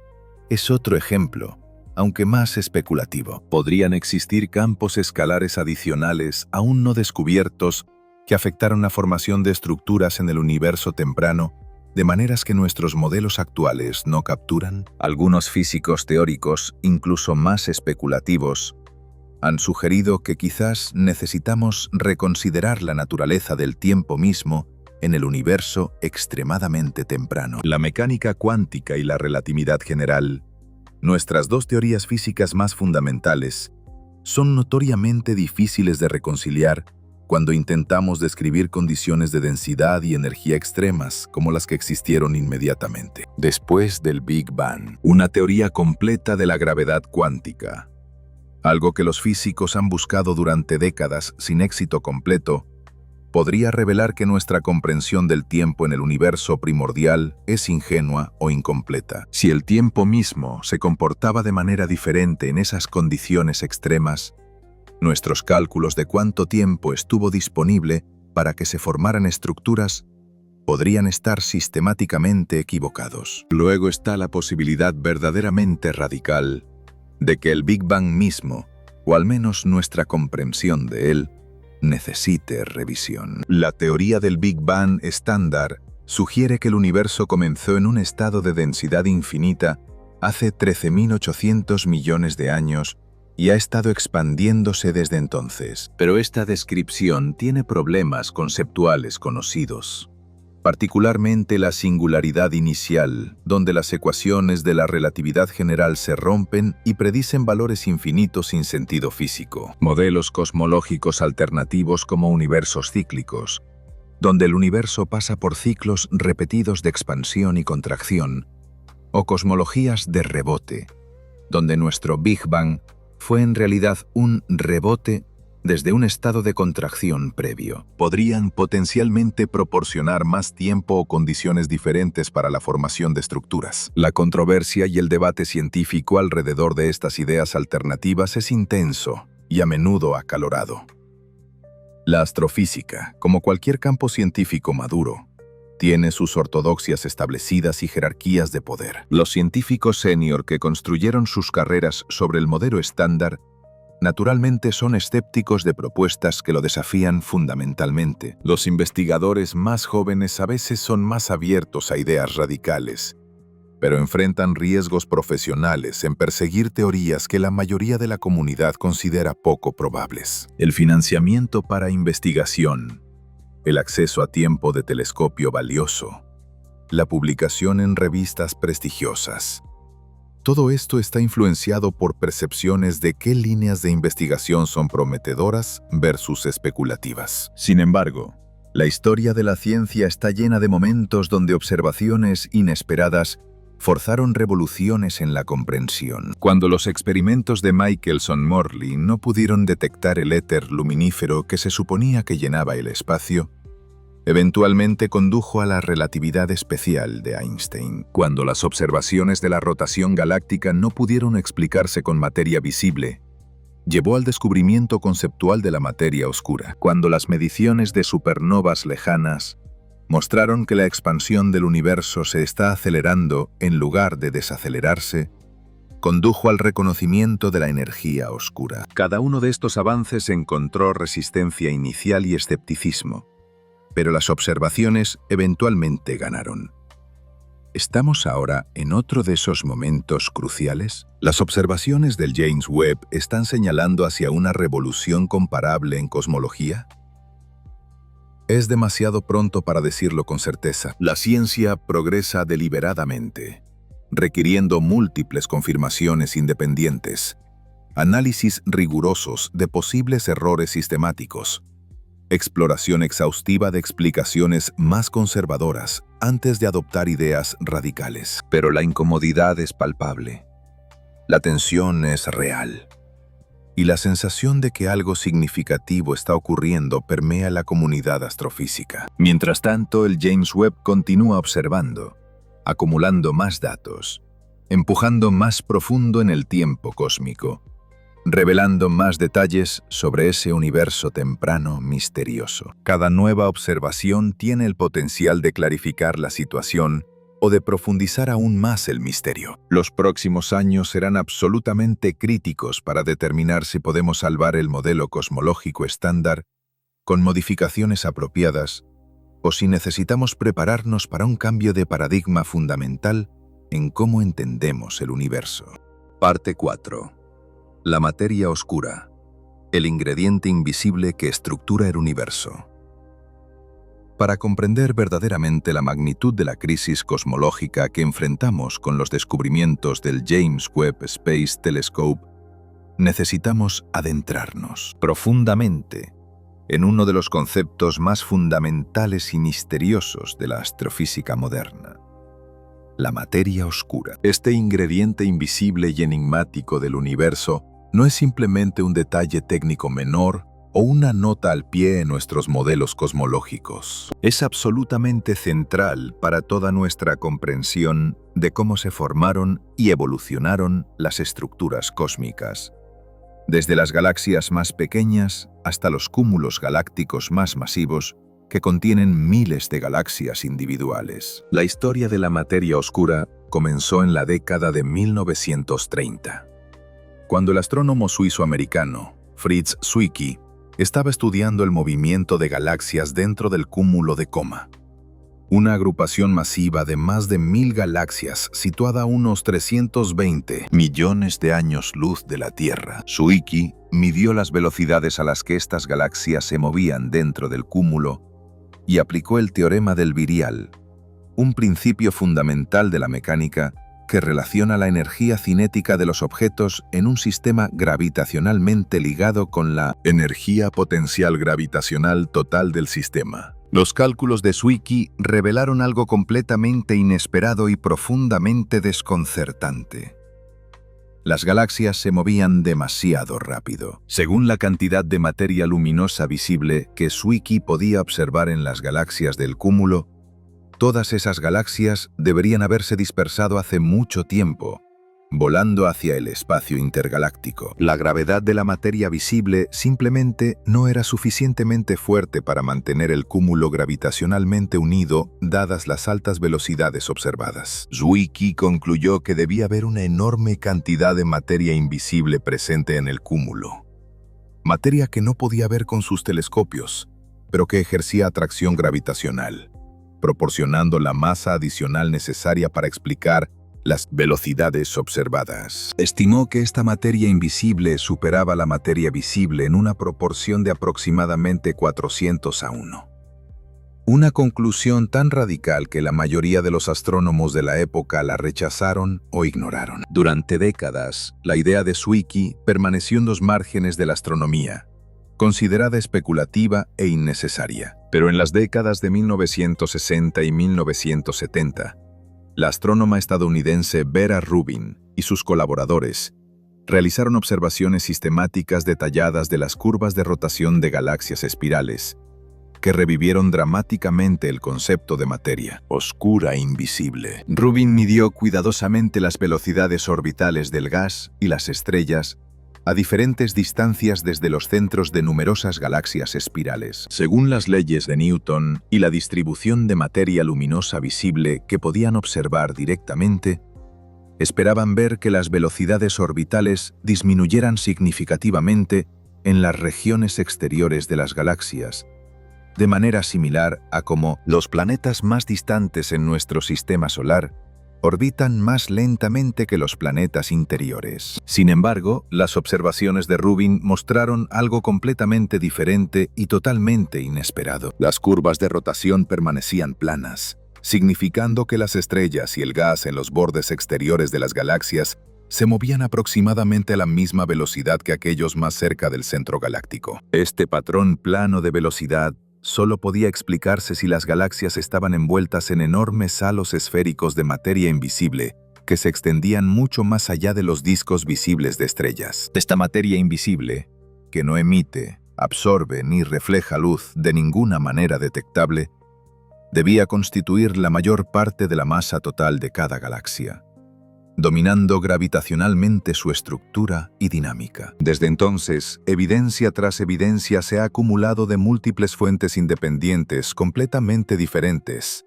es otro ejemplo, aunque más especulativo. Podrían existir campos escalares adicionales aún no descubiertos que afectaron la formación de estructuras en el universo temprano de maneras que nuestros modelos actuales no capturan. Algunos físicos teóricos, incluso más especulativos, han sugerido que quizás necesitamos reconsiderar la naturaleza del tiempo mismo en el universo extremadamente temprano. La mecánica cuántica y la relatividad general, nuestras dos teorías físicas más fundamentales, son notoriamente difíciles de reconciliar cuando intentamos describir condiciones de densidad y energía extremas como las que existieron inmediatamente después del Big Bang. Una teoría completa de la gravedad cuántica, algo que los físicos han buscado durante décadas sin éxito completo, podría revelar que nuestra comprensión del tiempo en el universo primordial es ingenua o incompleta. Si el tiempo mismo se comportaba de manera diferente en esas condiciones extremas, nuestros cálculos de cuánto tiempo estuvo disponible para que se formaran estructuras podrían estar sistemáticamente equivocados. Luego está la posibilidad verdaderamente radical de que el Big Bang mismo, o al menos nuestra comprensión de él, necesite revisión. La teoría del Big Bang estándar sugiere que el universo comenzó en un estado de densidad infinita hace 13.800 millones de años y ha estado expandiéndose desde entonces. Pero esta descripción tiene problemas conceptuales conocidos, particularmente la singularidad inicial, donde las ecuaciones de la relatividad general se rompen y predicen valores infinitos sin sentido físico. Modelos cosmológicos alternativos como universos cíclicos, donde el universo pasa por ciclos repetidos de expansión y contracción, o cosmologías de rebote, donde nuestro Big Bang fue en realidad un rebote desde un estado de contracción previo. Podrían potencialmente proporcionar más tiempo o condiciones diferentes para la formación de estructuras. La controversia y el debate científico alrededor de estas ideas alternativas es intenso y a menudo acalorado. La astrofísica, como cualquier campo científico maduro, tiene sus ortodoxias establecidas y jerarquías de poder. Los científicos senior que construyeron sus carreras sobre el modelo estándar naturalmente son escépticos de propuestas que lo desafían fundamentalmente. Los investigadores más jóvenes a veces son más abiertos a ideas radicales, pero enfrentan riesgos profesionales en perseguir teorías que la mayoría de la comunidad considera poco probables. El financiamiento para investigación, el acceso a tiempo de telescopio valioso, la publicación en revistas prestigiosas. Todo esto está influenciado por percepciones de qué líneas de investigación son prometedoras versus especulativas. Sin embargo, la historia de la ciencia está llena de momentos donde observaciones inesperadas forzaron revoluciones en la comprensión. Cuando los experimentos de Michelson-Morley no pudieron detectar el éter luminífero que se suponía que llenaba el espacio, eventualmente condujo a la relatividad especial de Einstein. Cuando las observaciones de la rotación galáctica no pudieron explicarse con materia visible, llevó al descubrimiento conceptual de la materia oscura. Cuando las mediciones de supernovas lejanas mostraron que la expansión del universo se está acelerando en lugar de desacelerarse, condujo al reconocimiento de la energía oscura. Cada uno de estos avances encontró resistencia inicial y escepticismo, pero las observaciones eventualmente ganaron. ¿Estamos ahora en otro de esos momentos cruciales? Las observaciones del James Webb están señalando hacia una revolución comparable en cosmología. Es demasiado pronto para decirlo con certeza. La ciencia progresa deliberadamente, requiriendo múltiples confirmaciones independientes, análisis rigurosos de posibles errores sistemáticos, exploración exhaustiva de explicaciones más conservadoras antes de adoptar ideas radicales. Pero la incomodidad es palpable. La tensión es real. Y la sensación de que algo significativo está ocurriendo permea la comunidad astrofísica. Mientras tanto, el James Webb continúa observando, acumulando más datos, empujando más profundo en el tiempo cósmico, revelando más detalles sobre ese universo temprano misterioso. Cada nueva observación tiene el potencial de clarificar la situación o de profundizar aún más el misterio. Los próximos años serán absolutamente críticos para determinar si podemos salvar el modelo cosmológico estándar con modificaciones apropiadas o si necesitamos prepararnos para un cambio de paradigma fundamental en cómo entendemos el universo. Parte 4. La materia oscura, el ingrediente invisible que estructura el universo. Para comprender verdaderamente la magnitud de la crisis cosmológica que enfrentamos con los descubrimientos del James Webb Space Telescope, necesitamos adentrarnos profundamente en uno de los conceptos más fundamentales y misteriosos de la astrofísica moderna: la materia oscura. Este ingrediente invisible y enigmático del universo no es simplemente un detalle técnico menor o una nota al pie en nuestros modelos cosmológicos. Es absolutamente central para toda nuestra comprensión de cómo se formaron y evolucionaron las estructuras cósmicas, desde las galaxias más pequeñas hasta los cúmulos galácticos más masivos que contienen miles de galaxias individuales. La historia de la materia oscura comenzó en la década de 1930, cuando el astrónomo suizo-americano Fritz Zwicky estaba estudiando el movimiento de galaxias dentro del cúmulo de Coma, una agrupación masiva de más de 1000 galaxias situada a unos 320 millones de años luz de la Tierra. Zwicky midió las velocidades a las que estas galaxias se movían dentro del cúmulo y aplicó el teorema del virial, un principio fundamental de la mecánica que relaciona la energía cinética de los objetos en un sistema gravitacionalmente ligado con la energía potencial gravitacional total del sistema. Los cálculos de Zwicky revelaron algo completamente inesperado y profundamente desconcertante. Las galaxias se movían demasiado rápido. Según la cantidad de materia luminosa visible que Zwicky podía observar en las galaxias del cúmulo, todas esas galaxias deberían haberse dispersado hace mucho tiempo, volando hacia el espacio intergaláctico. La gravedad de la materia visible simplemente no era suficientemente fuerte para mantener el cúmulo gravitacionalmente unido, dadas las altas velocidades observadas. Zwicky concluyó que debía haber una enorme cantidad de materia invisible presente en el cúmulo. Materia que no podía ver con sus telescopios, pero que ejercía atracción gravitacional, proporcionando la masa adicional necesaria para explicar las velocidades observadas. Estimó que esta materia invisible superaba la materia visible en una proporción de aproximadamente 400:1. Una conclusión tan radical que la mayoría de los astrónomos de la época la rechazaron o ignoraron. Durante décadas, la idea de Zwicky permaneció en los márgenes de la astronomía, considerada especulativa e innecesaria. Pero en las décadas de 1960 y 1970, la astrónoma estadounidense Vera Rubin y sus colaboradores realizaron observaciones sistemáticas detalladas de las curvas de rotación de galaxias espirales, que revivieron dramáticamente el concepto de materia oscura e invisible. Rubin midió cuidadosamente las velocidades orbitales del gas y las estrellas a diferentes distancias desde los centros de numerosas galaxias espirales. Según las leyes de Newton y la distribución de materia luminosa visible que podían observar directamente, esperaban ver que las velocidades orbitales disminuyeran significativamente en las regiones exteriores de las galaxias, de manera similar a cómo los planetas más distantes en nuestro sistema solar orbitan más lentamente que los planetas interiores. Sin embargo, las observaciones de Rubin mostraron algo completamente diferente y totalmente inesperado. Las curvas de rotación permanecían planas, significando que las estrellas y el gas en los bordes exteriores de las galaxias se movían aproximadamente a la misma velocidad que aquellos más cerca del centro galáctico. Este patrón plano de velocidad solo podía explicarse si las galaxias estaban envueltas en enormes halos esféricos de materia invisible que se extendían mucho más allá de los discos visibles de estrellas. Esta materia invisible, que no emite, absorbe ni refleja luz de ninguna manera detectable, debía constituir la mayor parte de la masa total de cada galaxia, dominando gravitacionalmente su estructura y dinámica. Desde entonces, evidencia tras evidencia se ha acumulado de múltiples fuentes independientes completamente diferentes,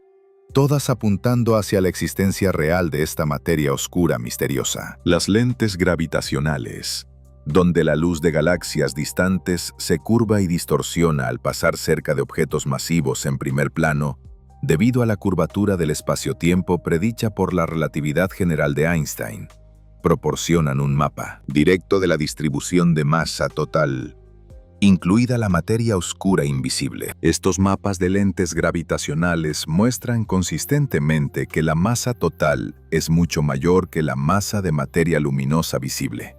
todas apuntando hacia la existencia real de esta materia oscura misteriosa. Las lentes gravitacionales, donde la luz de galaxias distantes se curva y distorsiona al pasar cerca de objetos masivos en primer plano, debido a la curvatura del espacio-tiempo predicha por la relatividad general de Einstein, proporcionan un mapa directo de la distribución de masa total, incluida la materia oscura invisible. Estos mapas de lentes gravitacionales muestran consistentemente que la masa total es mucho mayor que la masa de materia luminosa visible,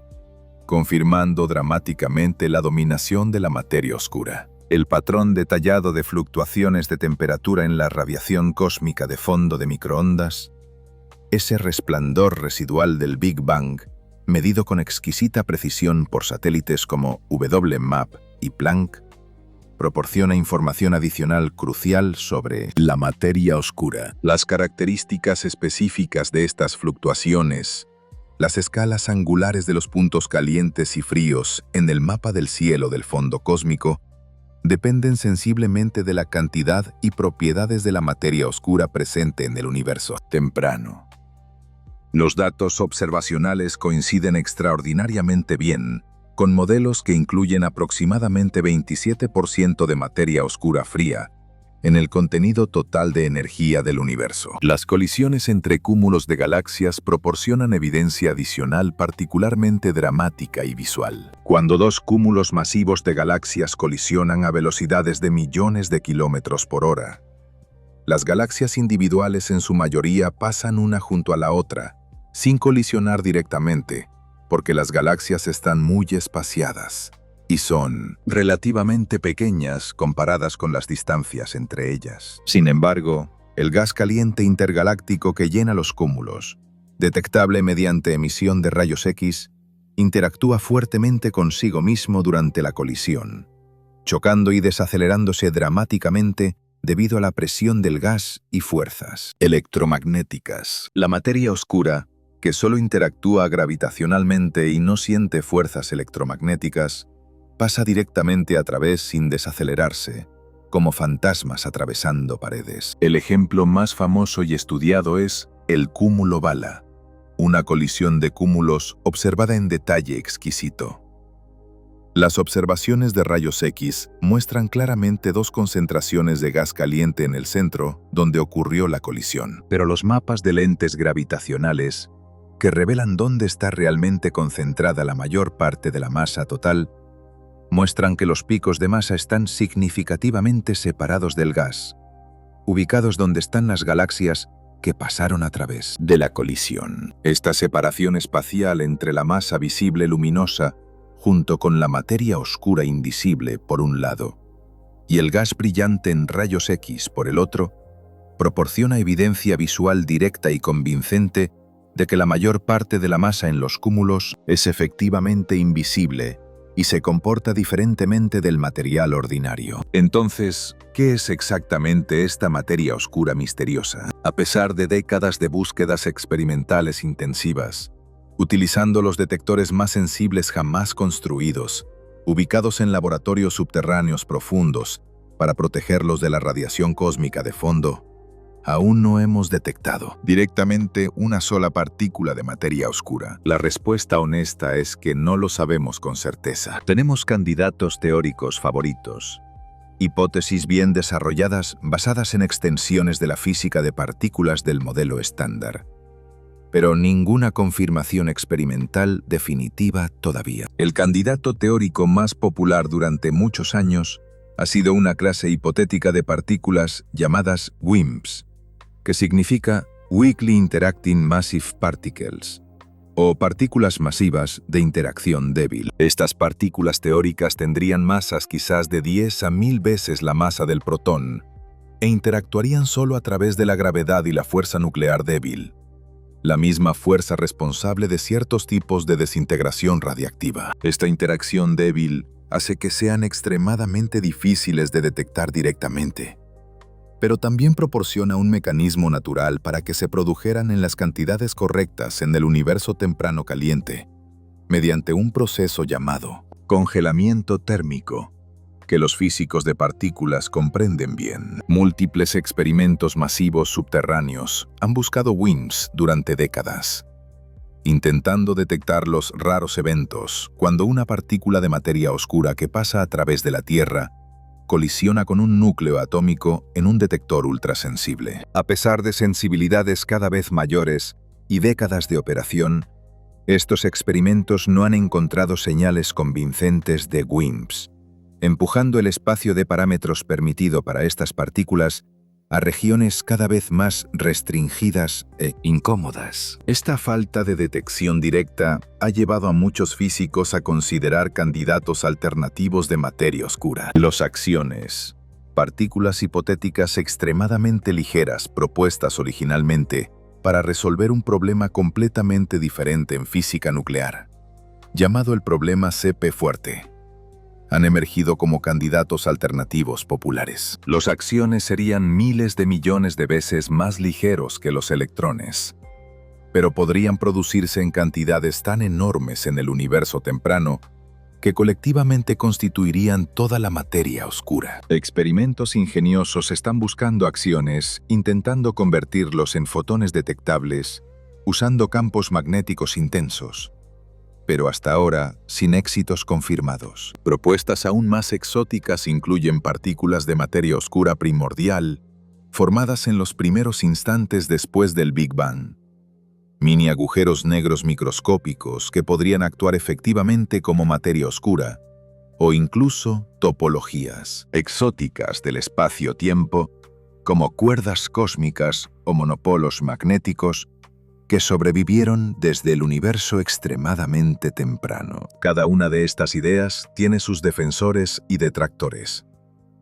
confirmando dramáticamente la dominación de la materia oscura. El patrón detallado de fluctuaciones de temperatura en la radiación cósmica de fondo de microondas, ese resplandor residual del Big Bang, medido con exquisita precisión por satélites como WMAP y Planck, proporciona información adicional crucial sobre la materia oscura. Las características específicas de estas fluctuaciones, las escalas angulares de los puntos calientes y fríos en el mapa del cielo del fondo cósmico, dependen sensiblemente de la cantidad y propiedades de la materia oscura presente en el universo temprano. Los datos observacionales coinciden extraordinariamente bien con modelos que incluyen aproximadamente 27% de materia oscura fría en el contenido total de energía del universo. Las colisiones entre cúmulos de galaxias proporcionan evidencia adicional particularmente dramática y visual. Cuando dos cúmulos masivos de galaxias colisionan a velocidades de millones de kilómetros por hora, las galaxias individuales en su mayoría pasan una junto a la otra, sin colisionar directamente, porque las galaxias están muy espaciadas y son relativamente pequeñas comparadas con las distancias entre ellas. Sin embargo, el gas caliente intergaláctico que llena los cúmulos, detectable mediante emisión de rayos X, interactúa fuertemente consigo mismo durante la colisión, chocando y desacelerándose dramáticamente debido a la presión del gas y fuerzas electromagnéticas. La materia oscura, que solo interactúa gravitacionalmente y no siente fuerzas electromagnéticas, pasa directamente a través sin desacelerarse, como fantasmas atravesando paredes. El ejemplo más famoso y estudiado es el cúmulo bala, una colisión de cúmulos observada en detalle exquisito. Las observaciones de rayos X muestran claramente dos concentraciones de gas caliente en el centro donde ocurrió la colisión. Pero los mapas de lentes gravitacionales, que revelan dónde está realmente concentrada la mayor parte de la masa total, muestran que los picos de masa están significativamente separados del gas, ubicados donde están las galaxias que pasaron a través de la colisión. Esta separación espacial entre la masa visible luminosa, junto con la materia oscura invisible por un lado, y el gas brillante en rayos X por el otro, proporciona evidencia visual directa y convincente de que la mayor parte de la masa en los cúmulos es efectivamente invisible y se comporta diferentemente del material ordinario. Entonces, ¿qué es exactamente esta materia oscura misteriosa? A pesar de décadas de búsquedas experimentales intensivas, utilizando los detectores más sensibles jamás construidos, ubicados en laboratorios subterráneos profundos para protegerlos de la radiación cósmica de fondo, aún no hemos detectado directamente una sola partícula de materia oscura. La respuesta honesta es que no lo sabemos con certeza. Tenemos candidatos teóricos favoritos, hipótesis bien desarrolladas basadas en extensiones de la física de partículas del modelo estándar, pero ninguna confirmación experimental definitiva todavía. El candidato teórico más popular durante muchos años ha sido una clase hipotética de partículas llamadas WIMPs, que significa Weakly Interacting Massive Particles, o partículas masivas de interacción débil. Estas partículas teóricas tendrían masas quizás de 10 a 1000 veces la masa del protón e interactuarían solo a través de la gravedad y la fuerza nuclear débil, la misma fuerza responsable de ciertos tipos de desintegración radiactiva. Esta interacción débil hace que sean extremadamente difíciles de detectar directamente, pero también proporciona un mecanismo natural para que se produjeran en las cantidades correctas en el universo temprano caliente, mediante un proceso llamado congelamiento térmico, que los físicos de partículas comprenden bien. Múltiples experimentos masivos subterráneos han buscado WIMPs durante décadas, intentando detectar los raros eventos cuando una partícula de materia oscura que pasa a través de la Tierra colisiona con un núcleo atómico en un detector ultrasensible. A pesar de sensibilidades cada vez mayores y décadas de operación, estos experimentos no han encontrado señales convincentes de WIMPs, empujando el espacio de parámetros permitido para estas partículas a regiones cada vez más restringidas e incómodas. Esta falta de detección directa ha llevado a muchos físicos a considerar candidatos alternativos de materia oscura. Los acciones, partículas hipotéticas extremadamente ligeras propuestas originalmente para resolver un problema completamente diferente en física nuclear, llamado el problema CP fuerte, han emergido como candidatos alternativos populares. Los acciones serían miles de millones de veces más ligeros que los electrones, pero podrían producirse en cantidades tan enormes en el universo temprano que colectivamente constituirían toda la materia oscura. Experimentos ingeniosos están buscando acciones, intentando convertirlos en fotones detectables, usando campos magnéticos intensos, pero hasta ahora sin éxitos confirmados. Propuestas aún más exóticas incluyen partículas de materia oscura primordial, formadas en los primeros instantes después del Big Bang, mini agujeros negros microscópicos que podrían actuar efectivamente como materia oscura, o incluso topologías exóticas del espacio-tiempo, como cuerdas cósmicas o monopolos magnéticos, que sobrevivieron desde el universo extremadamente temprano. Cada una de estas ideas tiene sus defensores y detractores,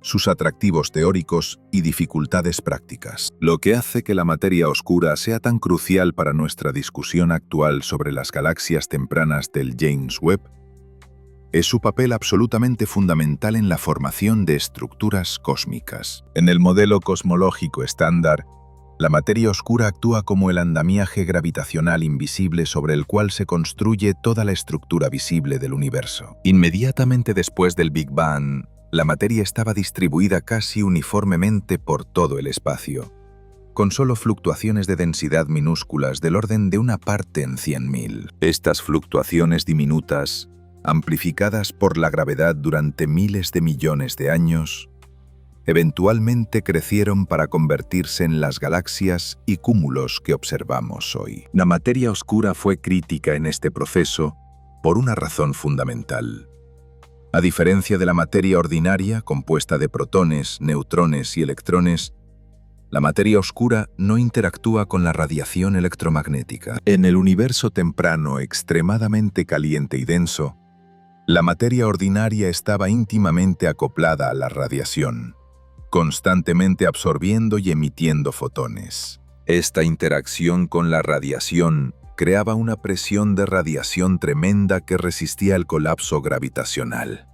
sus atractivos teóricos y dificultades prácticas. Lo que hace que la materia oscura sea tan crucial para nuestra discusión actual sobre las galaxias tempranas del James Webb es su papel absolutamente fundamental en la formación de estructuras cósmicas. En el modelo cosmológico estándar, la materia oscura actúa como el andamiaje gravitacional invisible sobre el cual se construye toda la estructura visible del universo. Inmediatamente después del Big Bang, la materia estaba distribuida casi uniformemente por todo el espacio, con solo fluctuaciones de densidad minúsculas del orden de una parte en 100.000. Estas fluctuaciones diminutas, amplificadas por la gravedad durante miles de millones de años, eventualmente crecieron para convertirse en las galaxias y cúmulos que observamos hoy. La materia oscura fue crítica en este proceso por una razón fundamental. A diferencia de la materia ordinaria, compuesta de protones, neutrones y electrones, la materia oscura no interactúa con la radiación electromagnética. En el universo temprano extremadamente caliente y denso, la materia ordinaria estaba íntimamente acoplada a la radiación, constantemente absorbiendo y emitiendo fotones. Esta interacción con la radiación creaba una presión de radiación tremenda que resistía el colapso gravitacional,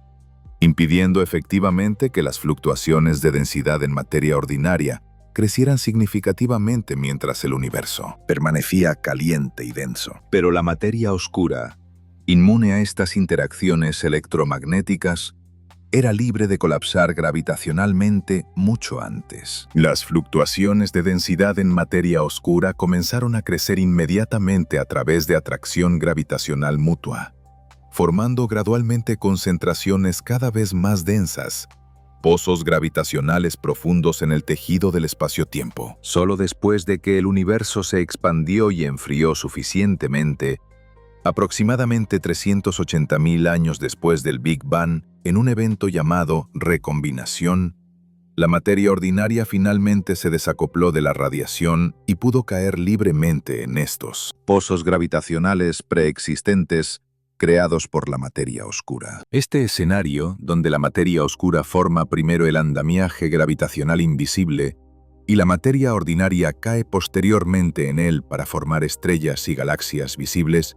impidiendo efectivamente que las fluctuaciones de densidad en materia ordinaria crecieran significativamente mientras el universo permanecía caliente y denso. Pero la materia oscura, inmune a estas interacciones electromagnéticas, era libre de colapsar gravitacionalmente mucho antes. Las fluctuaciones de densidad en materia oscura comenzaron a crecer inmediatamente a través de atracción gravitacional mutua, formando gradualmente concentraciones cada vez más densas pozos gravitacionales profundos en el tejido del espacio-tiempo. Solo después de que el universo se expandió y enfrió suficientemente, aproximadamente 380.000 años después del Big Bang, en un evento llamado recombinación, la materia ordinaria finalmente se desacopló de la radiación y pudo caer libremente en estos pozos gravitacionales preexistentes creados por la materia oscura. Este escenario, donde la materia oscura forma primero el andamiaje gravitacional invisible y la materia ordinaria cae posteriormente en él para formar estrellas y galaxias visibles,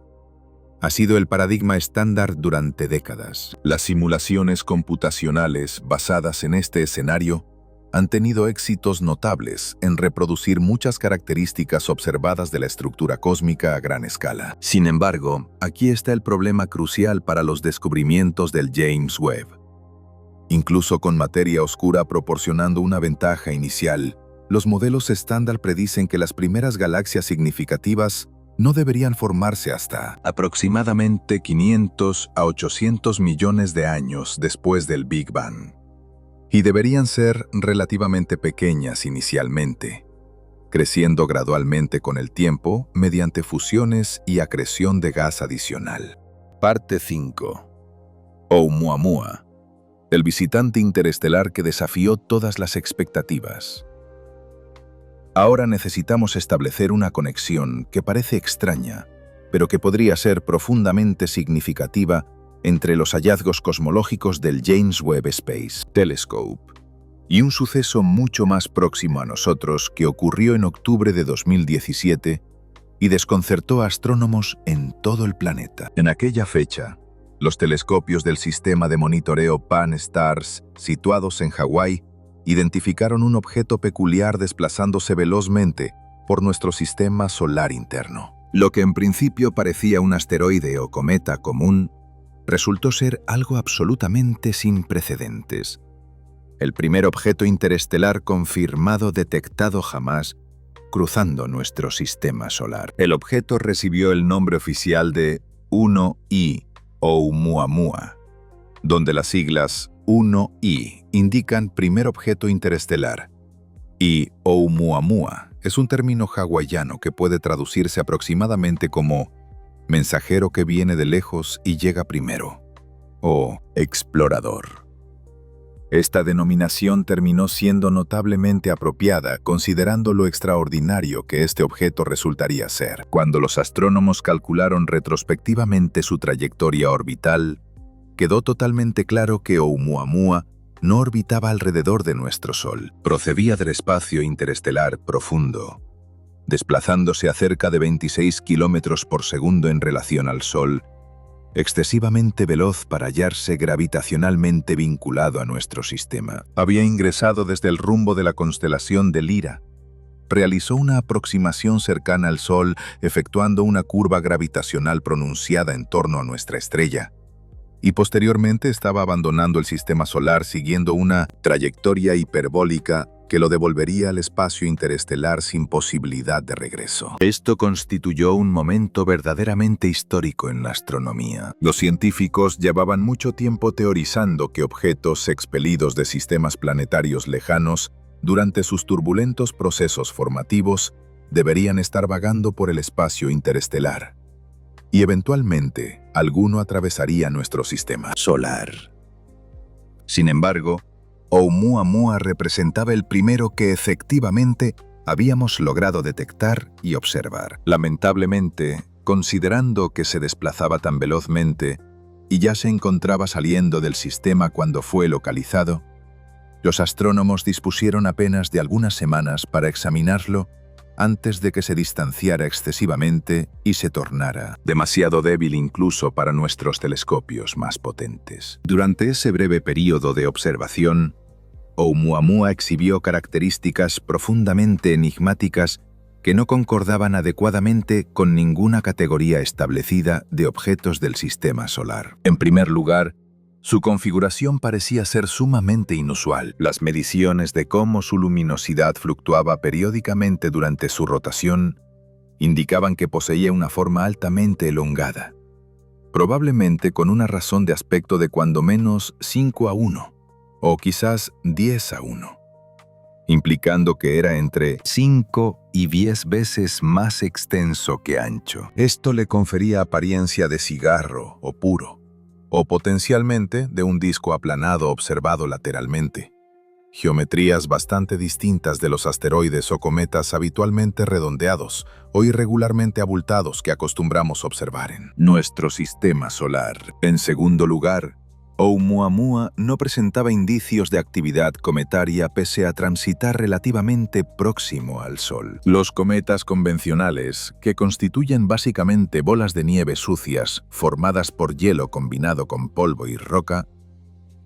ha sido el paradigma estándar durante décadas. Las simulaciones computacionales basadas en este escenario han tenido éxitos notables en reproducir muchas características observadas de la estructura cósmica a gran escala. Sin embargo, aquí está el problema crucial para los descubrimientos del James Webb. Incluso con materia oscura proporcionando una ventaja inicial, los modelos estándar predicen que las primeras galaxias significativas no deberían formarse hasta aproximadamente 500 a 800 millones de años después del Big Bang. Y deberían ser relativamente pequeñas inicialmente, creciendo gradualmente con el tiempo mediante fusiones y acreción de gas adicional. Parte 5. Oumuamua, el visitante interestelar que desafió todas las expectativas. Ahora necesitamos establecer una conexión que parece extraña, pero que podría ser profundamente significativa entre los hallazgos cosmológicos del James Webb Space Telescope y un suceso mucho más próximo a nosotros que ocurrió en octubre de 2017 y desconcertó a astrónomos en todo el planeta. En aquella fecha, los telescopios del sistema de monitoreo Pan-STARRS, situados en Hawái, identificaron un objeto peculiar desplazándose velozmente por nuestro sistema solar interno. Lo que en principio parecía un asteroide o cometa común, resultó ser algo absolutamente sin precedentes. El primer objeto interestelar confirmado detectado jamás cruzando nuestro sistema solar. El objeto recibió el nombre oficial de 1I Oumuamua, donde las siglas 1I indican primer objeto interestelar y Oumuamua es un término hawaiano que puede traducirse aproximadamente como mensajero que viene de lejos y llega primero, o explorador. Esta denominación terminó siendo notablemente apropiada considerando lo extraordinario que este objeto resultaría ser. Cuando los astrónomos calcularon retrospectivamente su trayectoria orbital, quedó totalmente claro que Oumuamua no orbitaba alrededor de nuestro Sol. Procedía del espacio interestelar profundo, desplazándose a cerca de 26 kilómetros por segundo en relación al Sol, excesivamente veloz para hallarse gravitacionalmente vinculado a nuestro sistema. Había ingresado desde el rumbo de la constelación de Lira. Realizó una aproximación cercana al Sol, efectuando una curva gravitacional pronunciada en torno a nuestra estrella, y posteriormente estaba abandonando el sistema solar siguiendo una trayectoria hiperbólica que lo devolvería al espacio interestelar sin posibilidad de regreso. Esto constituyó un momento verdaderamente histórico en la astronomía. Los científicos llevaban mucho tiempo teorizando que objetos expelidos de sistemas planetarios lejanos durante sus turbulentos procesos formativos deberían estar vagando por el espacio interestelar. Y eventualmente, alguno atravesaría nuestro sistema solar. Sin embargo, Oumuamua representaba el primero que efectivamente habíamos logrado detectar y observar. Lamentablemente, considerando que se desplazaba tan velozmente y ya se encontraba saliendo del sistema cuando fue localizado, los astrónomos dispusieron apenas de algunas semanas para examinarlo antes de que se distanciara excesivamente y se tornara demasiado débil incluso para nuestros telescopios más potentes. Durante ese breve período de observación, Oumuamua exhibió características profundamente enigmáticas que no concordaban adecuadamente con ninguna categoría establecida de objetos del sistema solar. En primer lugar, su configuración parecía ser sumamente inusual. Las mediciones de cómo su luminosidad fluctuaba periódicamente durante su rotación indicaban que poseía una forma altamente elongada, probablemente con una razón de aspecto de cuando menos 5:1, o quizás 10-1, implicando que era entre 5 y 10 veces más extenso que ancho. Esto le confería apariencia de cigarro o puro, o potencialmente de un disco aplanado observado lateralmente. Geometrías bastante distintas de los asteroides o cometas habitualmente redondeados o irregularmente abultados que acostumbramos observar en nuestro sistema solar. En segundo lugar, Oumuamua no presentaba indicios de actividad cometaria pese a transitar relativamente próximo al Sol. Los cometas convencionales, que constituyen básicamente bolas de nieve sucias formadas por hielo combinado con polvo y roca,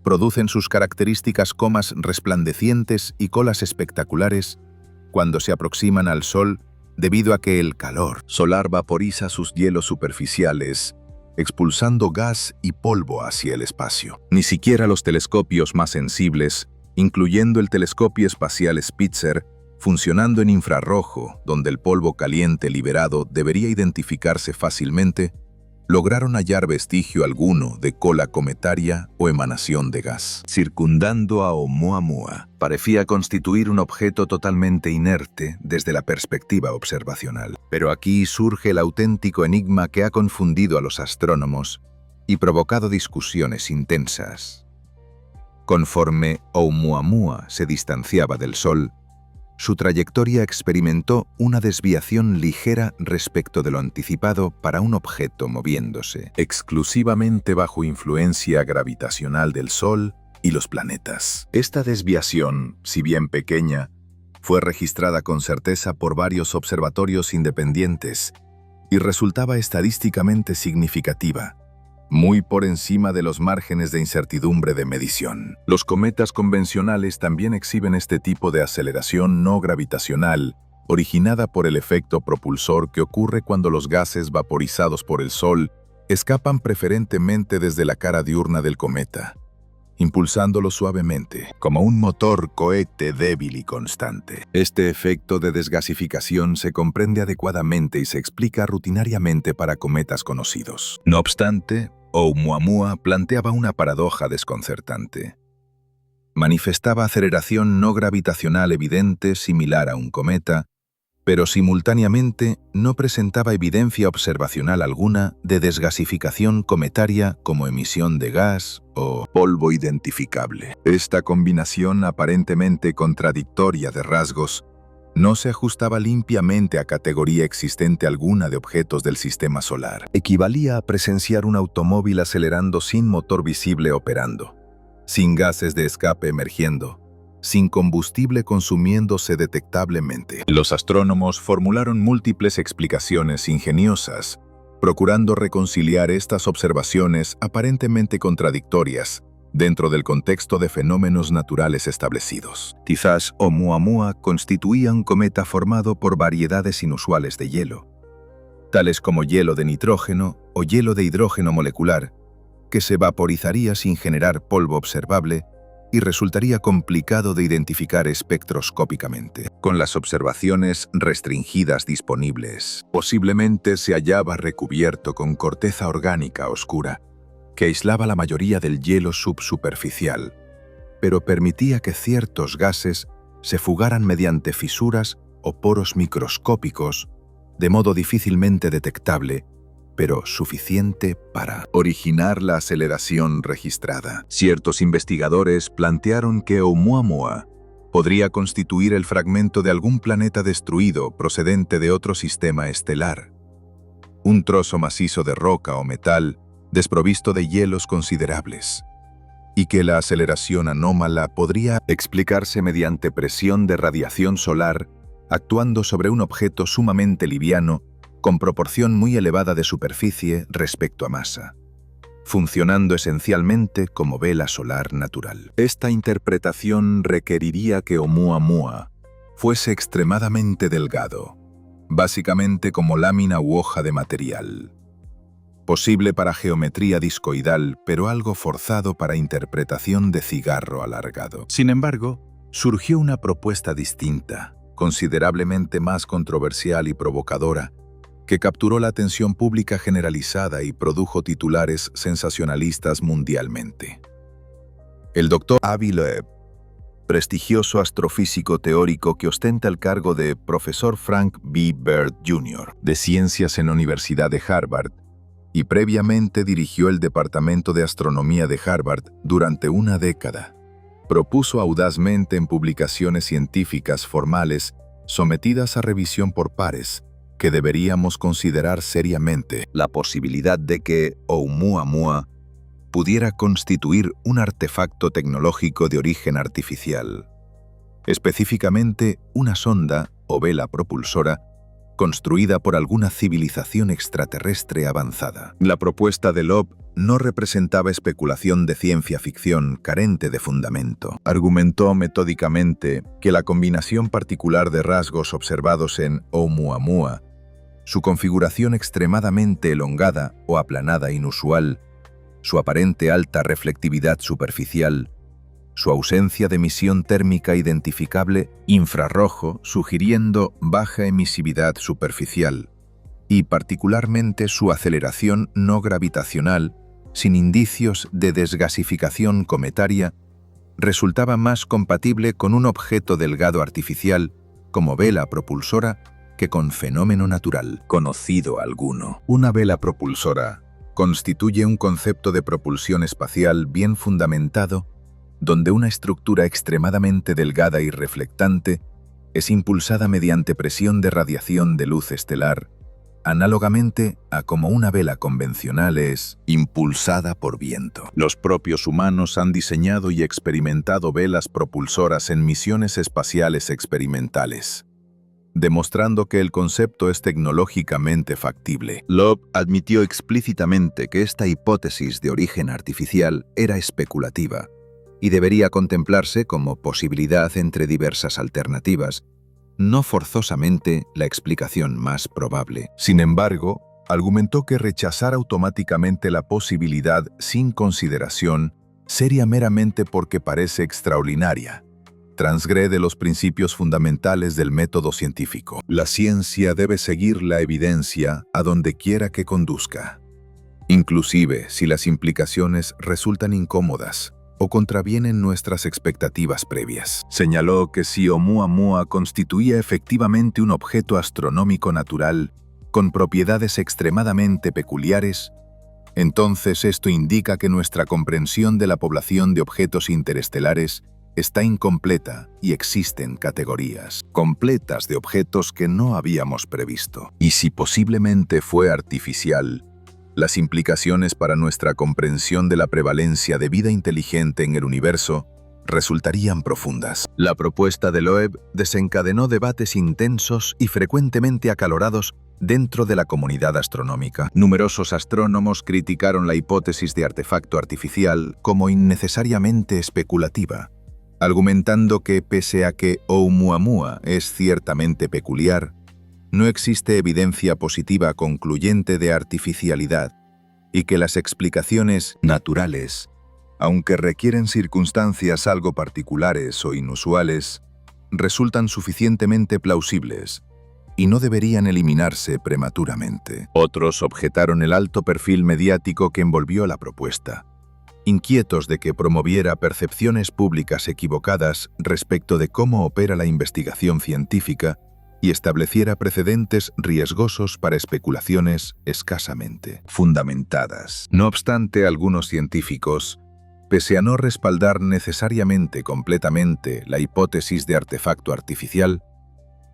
producen sus características comas resplandecientes y colas espectaculares cuando se aproximan al Sol debido a que el calor solar vaporiza sus hielos superficiales, expulsando gas y polvo hacia el espacio. Ni siquiera los telescopios más sensibles, incluyendo el telescopio espacial Spitzer, funcionando en infrarrojo, donde el polvo caliente liberado debería identificarse fácilmente, lograron hallar vestigio alguno de cola cometaria o emanación de gas. Circundando a Oumuamua, parecía constituir un objeto totalmente inerte desde la perspectiva observacional. Pero aquí surge el auténtico enigma que ha confundido a los astrónomos y provocado discusiones intensas. Conforme Oumuamua se distanciaba del Sol, su trayectoria experimentó una desviación ligera respecto de lo anticipado para un objeto moviéndose exclusivamente bajo influencia gravitacional del Sol y los planetas. Esta desviación, si bien pequeña, fue registrada con certeza por varios observatorios independientes y resultaba estadísticamente significativa, muy por encima de los márgenes de incertidumbre de medición. Los cometas convencionales también exhiben este tipo de aceleración no gravitacional, originada por el efecto propulsor que ocurre cuando los gases vaporizados por el Sol escapan preferentemente desde la cara diurna del cometa, impulsándolo suavemente, como un motor cohete débil y constante. Este efecto de desgasificación se comprende adecuadamente y se explica rutinariamente para cometas conocidos. No obstante, Oumuamua planteaba una paradoja desconcertante. Manifestaba aceleración no gravitacional evidente similar a un cometa, pero simultáneamente no presentaba evidencia observacional alguna de desgasificación cometaria como emisión de gas o polvo identificable. Esta combinación aparentemente contradictoria de rasgos no se ajustaba limpiamente a categoría existente alguna de objetos del sistema solar. Equivalía a presenciar un automóvil acelerando sin motor visible operando, sin gases de escape emergiendo, sin combustible consumiéndose detectablemente. Los astrónomos formularon múltiples explicaciones ingeniosas, procurando reconciliar estas observaciones aparentemente contradictorias dentro del contexto de fenómenos naturales establecidos. Quizás Oumuamua constituía un cometa formado por variedades inusuales de hielo, tales como hielo de nitrógeno o hielo de hidrógeno molecular, que se vaporizaría sin generar polvo observable y resultaría complicado de identificar espectroscópicamente. Con las observaciones restringidas disponibles, posiblemente se hallaba recubierto con corteza orgánica oscura, que aislaba la mayoría del hielo subsuperficial, pero permitía que ciertos gases se fugaran mediante fisuras o poros microscópicos, de modo difícilmente detectable, pero suficiente para originar la aceleración registrada. Ciertos investigadores plantearon que Oumuamua podría constituir el fragmento de algún planeta destruido procedente de otro sistema estelar, un trozo macizo de roca o metal desprovisto de hielos considerables, y que la aceleración anómala podría explicarse mediante presión de radiación solar actuando sobre un objeto sumamente liviano con proporción muy elevada de superficie respecto a masa, funcionando esencialmente como vela solar natural. Esta interpretación requeriría que Oumuamua fuese extremadamente delgado, básicamente como lámina u hoja de material, posible para geometría discoidal, pero algo forzado para interpretación de cigarro alargado. Sin embargo, surgió una propuesta distinta, considerablemente más controversial y provocadora, que capturó la atención pública generalizada y produjo titulares sensacionalistas mundialmente. El doctor Avi Loeb, prestigioso astrofísico teórico que ostenta el cargo de profesor Frank B. Baird Jr. de Ciencias en la Universidad de Harvard, y previamente dirigió el Departamento de Astronomía de Harvard durante una década. Propuso audazmente en publicaciones científicas formales sometidas a revisión por pares que deberíamos considerar seriamente la posibilidad de que Oumuamua pudiera constituir un artefacto tecnológico de origen artificial, específicamente una sonda o vela propulsora construida por alguna civilización extraterrestre avanzada. La propuesta de Loeb no representaba especulación de ciencia ficción carente de fundamento. Argumentó metódicamente que la combinación particular de rasgos observados en Oumuamua, su configuración extremadamente elongada o aplanada inusual, su aparente alta reflectividad superficial, su ausencia de emisión térmica identificable infrarrojo sugiriendo baja emisividad superficial, y particularmente su aceleración no gravitacional sin indicios de desgasificación cometaria, resultaba más compatible con un objeto delgado artificial como vela propulsora que con fenómeno natural conocido alguno. Una vela propulsora constituye un concepto de propulsión espacial bien fundamentado, donde una estructura extremadamente delgada y reflectante es impulsada mediante presión de radiación de luz estelar, análogamente a como una vela convencional es impulsada por viento. Los propios humanos han diseñado y experimentado velas propulsoras en misiones espaciales experimentales, demostrando que el concepto es tecnológicamente factible. Loeb admitió explícitamente que esta hipótesis de origen artificial era especulativa y debería contemplarse como posibilidad entre diversas alternativas, no forzosamente la explicación más probable. Sin embargo, argumentó que rechazar automáticamente la posibilidad sin consideración sería meramente porque parece extraordinaria. Transgrede los principios fundamentales del método científico. La ciencia debe seguir la evidencia a donde quiera que conduzca, inclusive si las implicaciones resultan incómodas o contravienen nuestras expectativas previas. Señaló que si Oumuamua constituía efectivamente un objeto astronómico natural con propiedades extremadamente peculiares, entonces esto indica que nuestra comprensión de la población de objetos interestelares está incompleta y existen categorías completas de objetos que no habíamos previsto. Y si posiblemente fue artificial, las implicaciones para nuestra comprensión de la prevalencia de vida inteligente en el universo resultarían profundas. La propuesta de Loeb desencadenó debates intensos y frecuentemente acalorados dentro de la comunidad astronómica. Numerosos astrónomos criticaron la hipótesis de artefacto artificial como innecesariamente especulativa, argumentando que pese a que Oumuamua es ciertamente peculiar, no existe evidencia positiva concluyente de artificialidad y que las explicaciones naturales, aunque requieren circunstancias algo particulares o inusuales, resultan suficientemente plausibles y no deberían eliminarse prematuramente. Otros objetaron el alto perfil mediático que envolvió la propuesta, inquietos de que promoviera percepciones públicas equivocadas respecto de cómo opera la investigación científica y estableciera precedentes riesgosos para especulaciones escasamente fundamentadas. No obstante, algunos científicos, pese a no respaldar necesariamente completamente la hipótesis de artefacto artificial,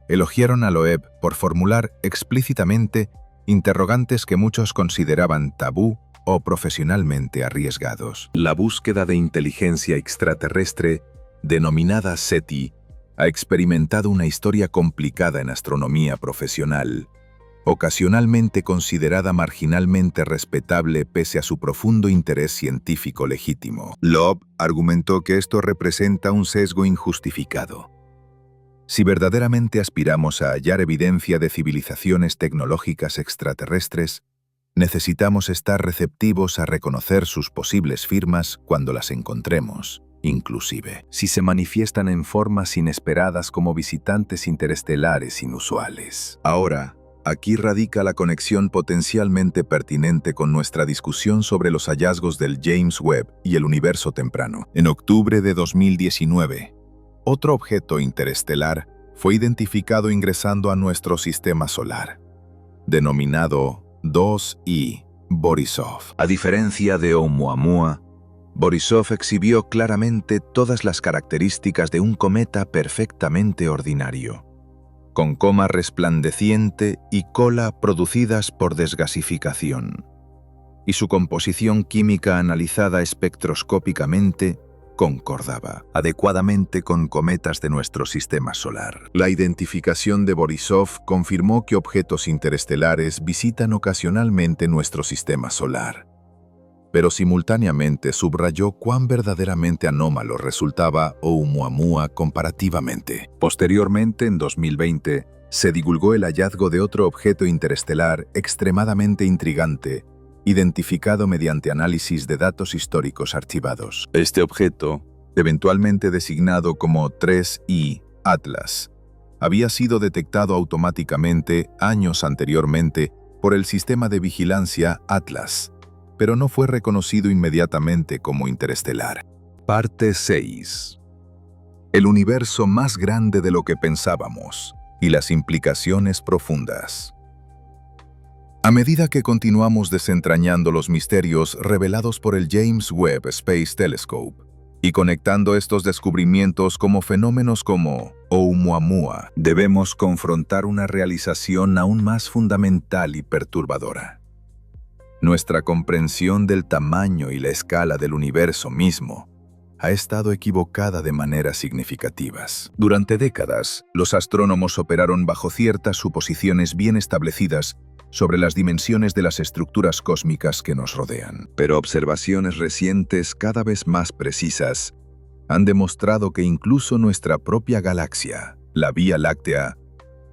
elogiaron a Loeb por formular explícitamente interrogantes que muchos consideraban tabú o profesionalmente arriesgados. La búsqueda de inteligencia extraterrestre, denominada SETI, ha experimentado una historia complicada en astronomía profesional, ocasionalmente considerada marginalmente respetable pese a su profundo interés científico legítimo. Loeb argumentó que esto representa un sesgo injustificado. Si verdaderamente aspiramos a hallar evidencia de civilizaciones tecnológicas extraterrestres, necesitamos estar receptivos a reconocer sus posibles firmas cuando las encontremos, inclusive si se manifiestan en formas inesperadas como visitantes interestelares inusuales. Ahora, Aquí radica la conexión potencialmente pertinente con nuestra discusión sobre los hallazgos del James Webb y el universo temprano. En octubre de 2019, otro objeto interestelar fue identificado ingresando a nuestro sistema solar, denominado 2I Borisov. A diferencia de Oumuamua, Borisov exhibió claramente todas las características de un cometa perfectamente ordinario, con coma resplandeciente y cola producidas por desgasificación, y su composición química analizada espectroscópicamente concordaba adecuadamente con cometas de nuestro sistema solar. La identificación de Borisov confirmó que objetos interestelares visitan ocasionalmente nuestro sistema solar, pero simultáneamente subrayó cuán verdaderamente anómalo resultaba Oumuamua comparativamente. Posteriormente, en 2020, se divulgó el hallazgo de otro objeto interestelar extremadamente intrigante, identificado mediante análisis de datos históricos archivados. Este objeto, eventualmente designado como 3I Atlas, había sido detectado automáticamente años anteriormente por el sistema de vigilancia Atlas, pero no fue reconocido inmediatamente como interestelar. Parte 6. El universo más grande de lo que pensábamos y las implicaciones profundas. A medida que continuamos desentrañando los misterios revelados por el James Webb Space Telescope y conectando estos descubrimientos como fenómenos como Oumuamua, debemos confrontar una realización aún más fundamental y perturbadora. Nuestra comprensión del tamaño y la escala del universo mismo ha estado equivocada de maneras significativas. Durante décadas, los astrónomos operaron bajo ciertas suposiciones bien establecidas sobre las dimensiones de las estructuras cósmicas que nos rodean. Pero observaciones recientes cada vez más precisas han demostrado que incluso nuestra propia galaxia, la Vía Láctea,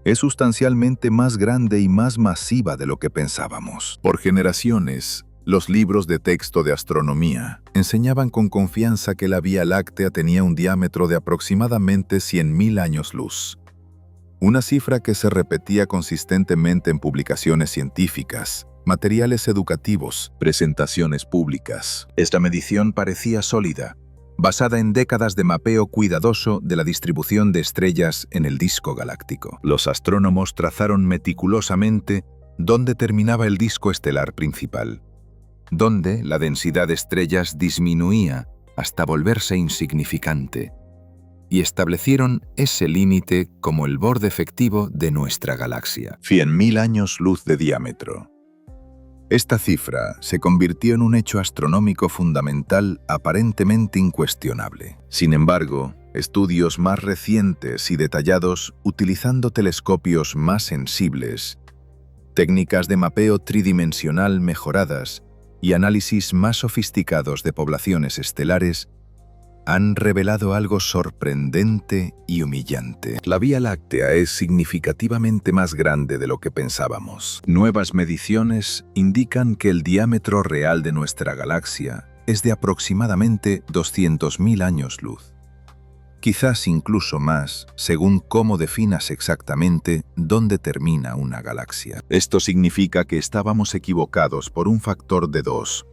es sustancialmente más grande y más masiva de lo que pensábamos. Por generaciones, los libros de texto de astronomía enseñaban con confianza que la Vía Láctea tenía un diámetro de aproximadamente 100.000 años luz, una cifra que se repetía consistentemente en publicaciones científicas, materiales educativos, presentaciones públicas. Esta medición parecía sólida, basada en décadas de mapeo cuidadoso de la distribución de estrellas en el disco galáctico. Los astrónomos trazaron meticulosamente dónde terminaba el disco estelar principal, donde la densidad de estrellas disminuía hasta volverse insignificante, y establecieron ese límite como el borde efectivo de nuestra galaxia. 100.000 años luz de diámetro. Esta cifra se convirtió en un hecho astronómico fundamental aparentemente incuestionable. Sin embargo, estudios más recientes y detallados, utilizando telescopios más sensibles, técnicas de mapeo tridimensional mejoradas y análisis más sofisticados de poblaciones estelares, han revelado algo sorprendente y humillante. La Vía Láctea es significativamente más grande de lo que pensábamos. Nuevas mediciones indican que el diámetro real de nuestra galaxia es de aproximadamente 200.000 años luz. Quizás incluso más, según cómo definas exactamente dónde termina una galaxia. Esto significa que estábamos equivocados por un factor de 2,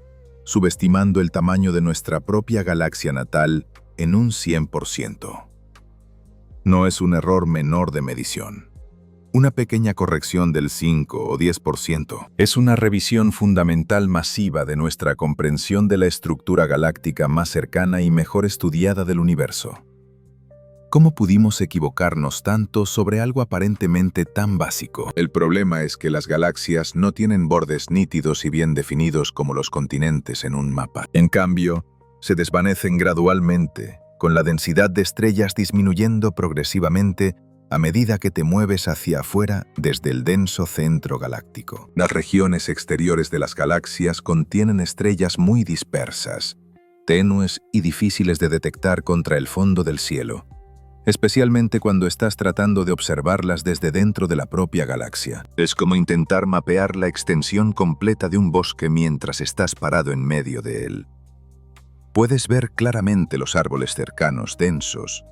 subestimando el tamaño de nuestra propia galaxia natal en un 100%. No es un error menor de medición. Una pequeña corrección del 5 o 10% es una revisión fundamental masiva de nuestra comprensión de la estructura galáctica más cercana y mejor estudiada del universo. ¿Cómo pudimos equivocarnos tanto sobre algo aparentemente tan básico? El problema es que las galaxias no tienen bordes nítidos y bien definidos como los continentes en un mapa. En cambio, se desvanecen gradualmente, con la densidad de estrellas disminuyendo progresivamente a medida que te mueves hacia afuera desde el denso centro galáctico. Las regiones exteriores de las galaxias contienen estrellas muy dispersas, tenues y difíciles de detectar contra el fondo del cielo, especialmente cuando estás tratando de observarlas desde dentro de la propia galaxia. Es como intentar mapear la extensión completa de un bosque mientras estás parado en medio de él. Puedes ver claramente los árboles cercanos densos,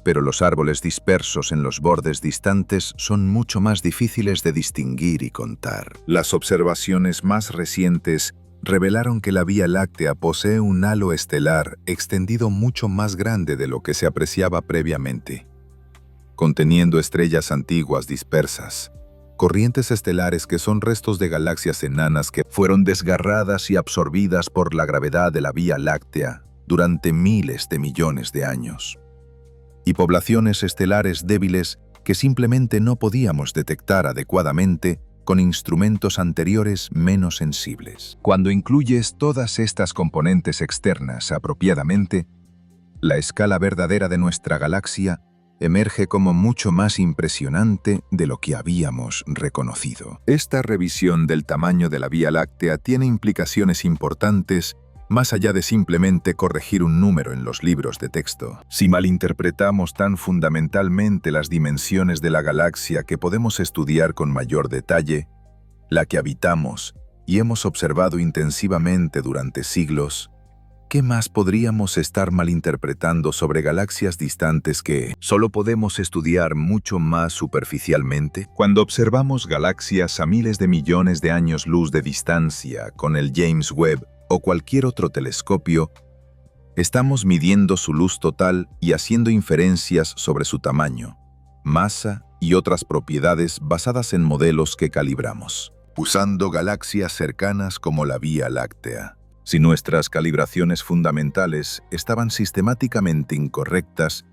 pero los árboles dispersos en los bordes distantes son mucho más difíciles de distinguir y contar. Las observaciones más recientes revelaron que la Vía Láctea posee un halo estelar extendido mucho más grande de lo que se apreciaba previamente, conteniendo estrellas antiguas dispersas, corrientes estelares que son restos de galaxias enanas que fueron desgarradas y absorbidas por la gravedad de la Vía Láctea durante miles de millones de años, y poblaciones estelares débiles que simplemente no podíamos detectar adecuadamente con instrumentos anteriores menos sensibles. Cuando incluyes todas estas componentes externas apropiadamente, la escala verdadera de nuestra galaxia emerge como mucho más impresionante de lo que habíamos reconocido. Esta revisión del tamaño de la Vía Láctea tiene implicaciones importantes más allá de simplemente corregir un número en los libros de texto. Si malinterpretamos tan fundamentalmente las dimensiones de la galaxia que podemos estudiar con mayor detalle, la que habitamos y hemos observado intensivamente durante siglos, ¿qué más podríamos estar malinterpretando sobre galaxias distantes que solo podemos estudiar mucho más superficialmente? Cuando observamos galaxias a miles de millones de años luz de distancia con el James Webb o cualquier otro telescopio, estamos midiendo su luz total y haciendo inferencias sobre su tamaño, masa y otras propiedades basadas en modelos que calibramos, usando galaxias cercanas como la Vía Láctea. Si nuestras calibraciones fundamentales estaban sistemáticamente incorrectas,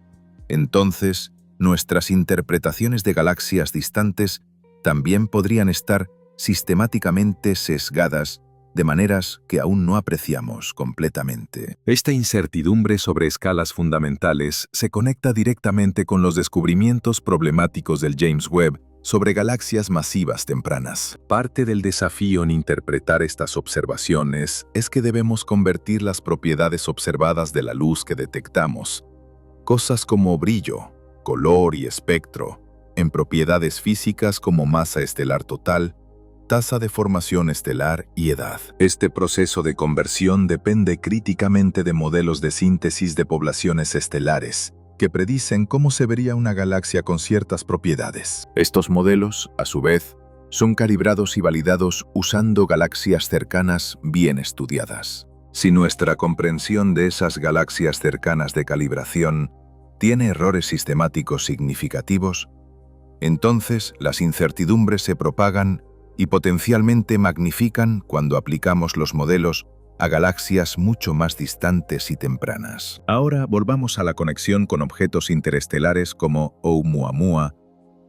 entonces nuestras interpretaciones de galaxias distantes también podrían estar sistemáticamente sesgadas de maneras que aún no apreciamos completamente. Esta incertidumbre sobre escalas fundamentales se conecta directamente con los descubrimientos problemáticos del James Webb sobre galaxias masivas tempranas. Parte del desafío en interpretar estas observaciones es que debemos convertir las propiedades observadas de la luz que detectamos, cosas como brillo, color y espectro, en propiedades físicas como masa estelar total, tasa de formación estelar y edad. Este proceso de conversión depende críticamente de modelos de síntesis de poblaciones estelares, que predicen cómo se vería una galaxia con ciertas propiedades. Estos modelos, a su vez, son calibrados y validados usando galaxias cercanas bien estudiadas. Si nuestra comprensión de esas galaxias cercanas de calibración tiene errores sistemáticos significativos, entonces las incertidumbres se propagan y potencialmente magnifican cuando aplicamos los modelos a galaxias mucho más distantes y tempranas. Ahora volvamos a la conexión con objetos interestelares como Oumuamua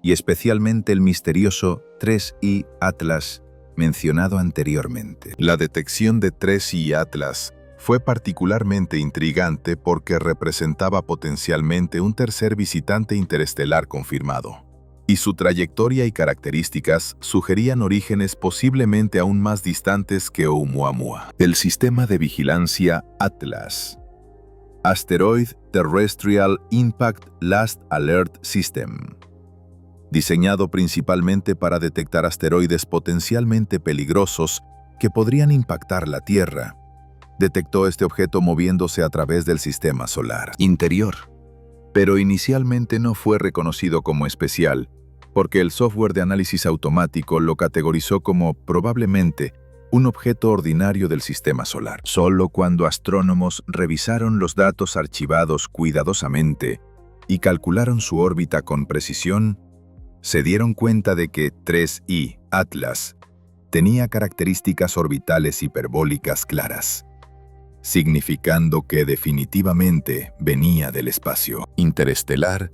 y especialmente el misterioso 3I Atlas mencionado anteriormente. La detección de 3I Atlas fue particularmente intrigante porque representaba potencialmente un tercer visitante interestelar confirmado, y su trayectoria y características sugerían orígenes posiblemente aún más distantes que Oumuamua. El sistema de vigilancia Atlas, Asteroid Terrestrial Impact Last Alert System, diseñado principalmente para detectar asteroides potencialmente peligrosos que podrían impactar la Tierra, detectó este objeto moviéndose a través del sistema solar interior, pero inicialmente no fue reconocido como especial, porque el software de análisis automático lo categorizó como probablemente un objeto ordinario del sistema solar. Solo cuando astrónomos revisaron los datos archivados cuidadosamente y calcularon su órbita con precisión, se dieron cuenta de que 3I Atlas tenía características orbitales hiperbólicas claras, significando que definitivamente venía del espacio interestelar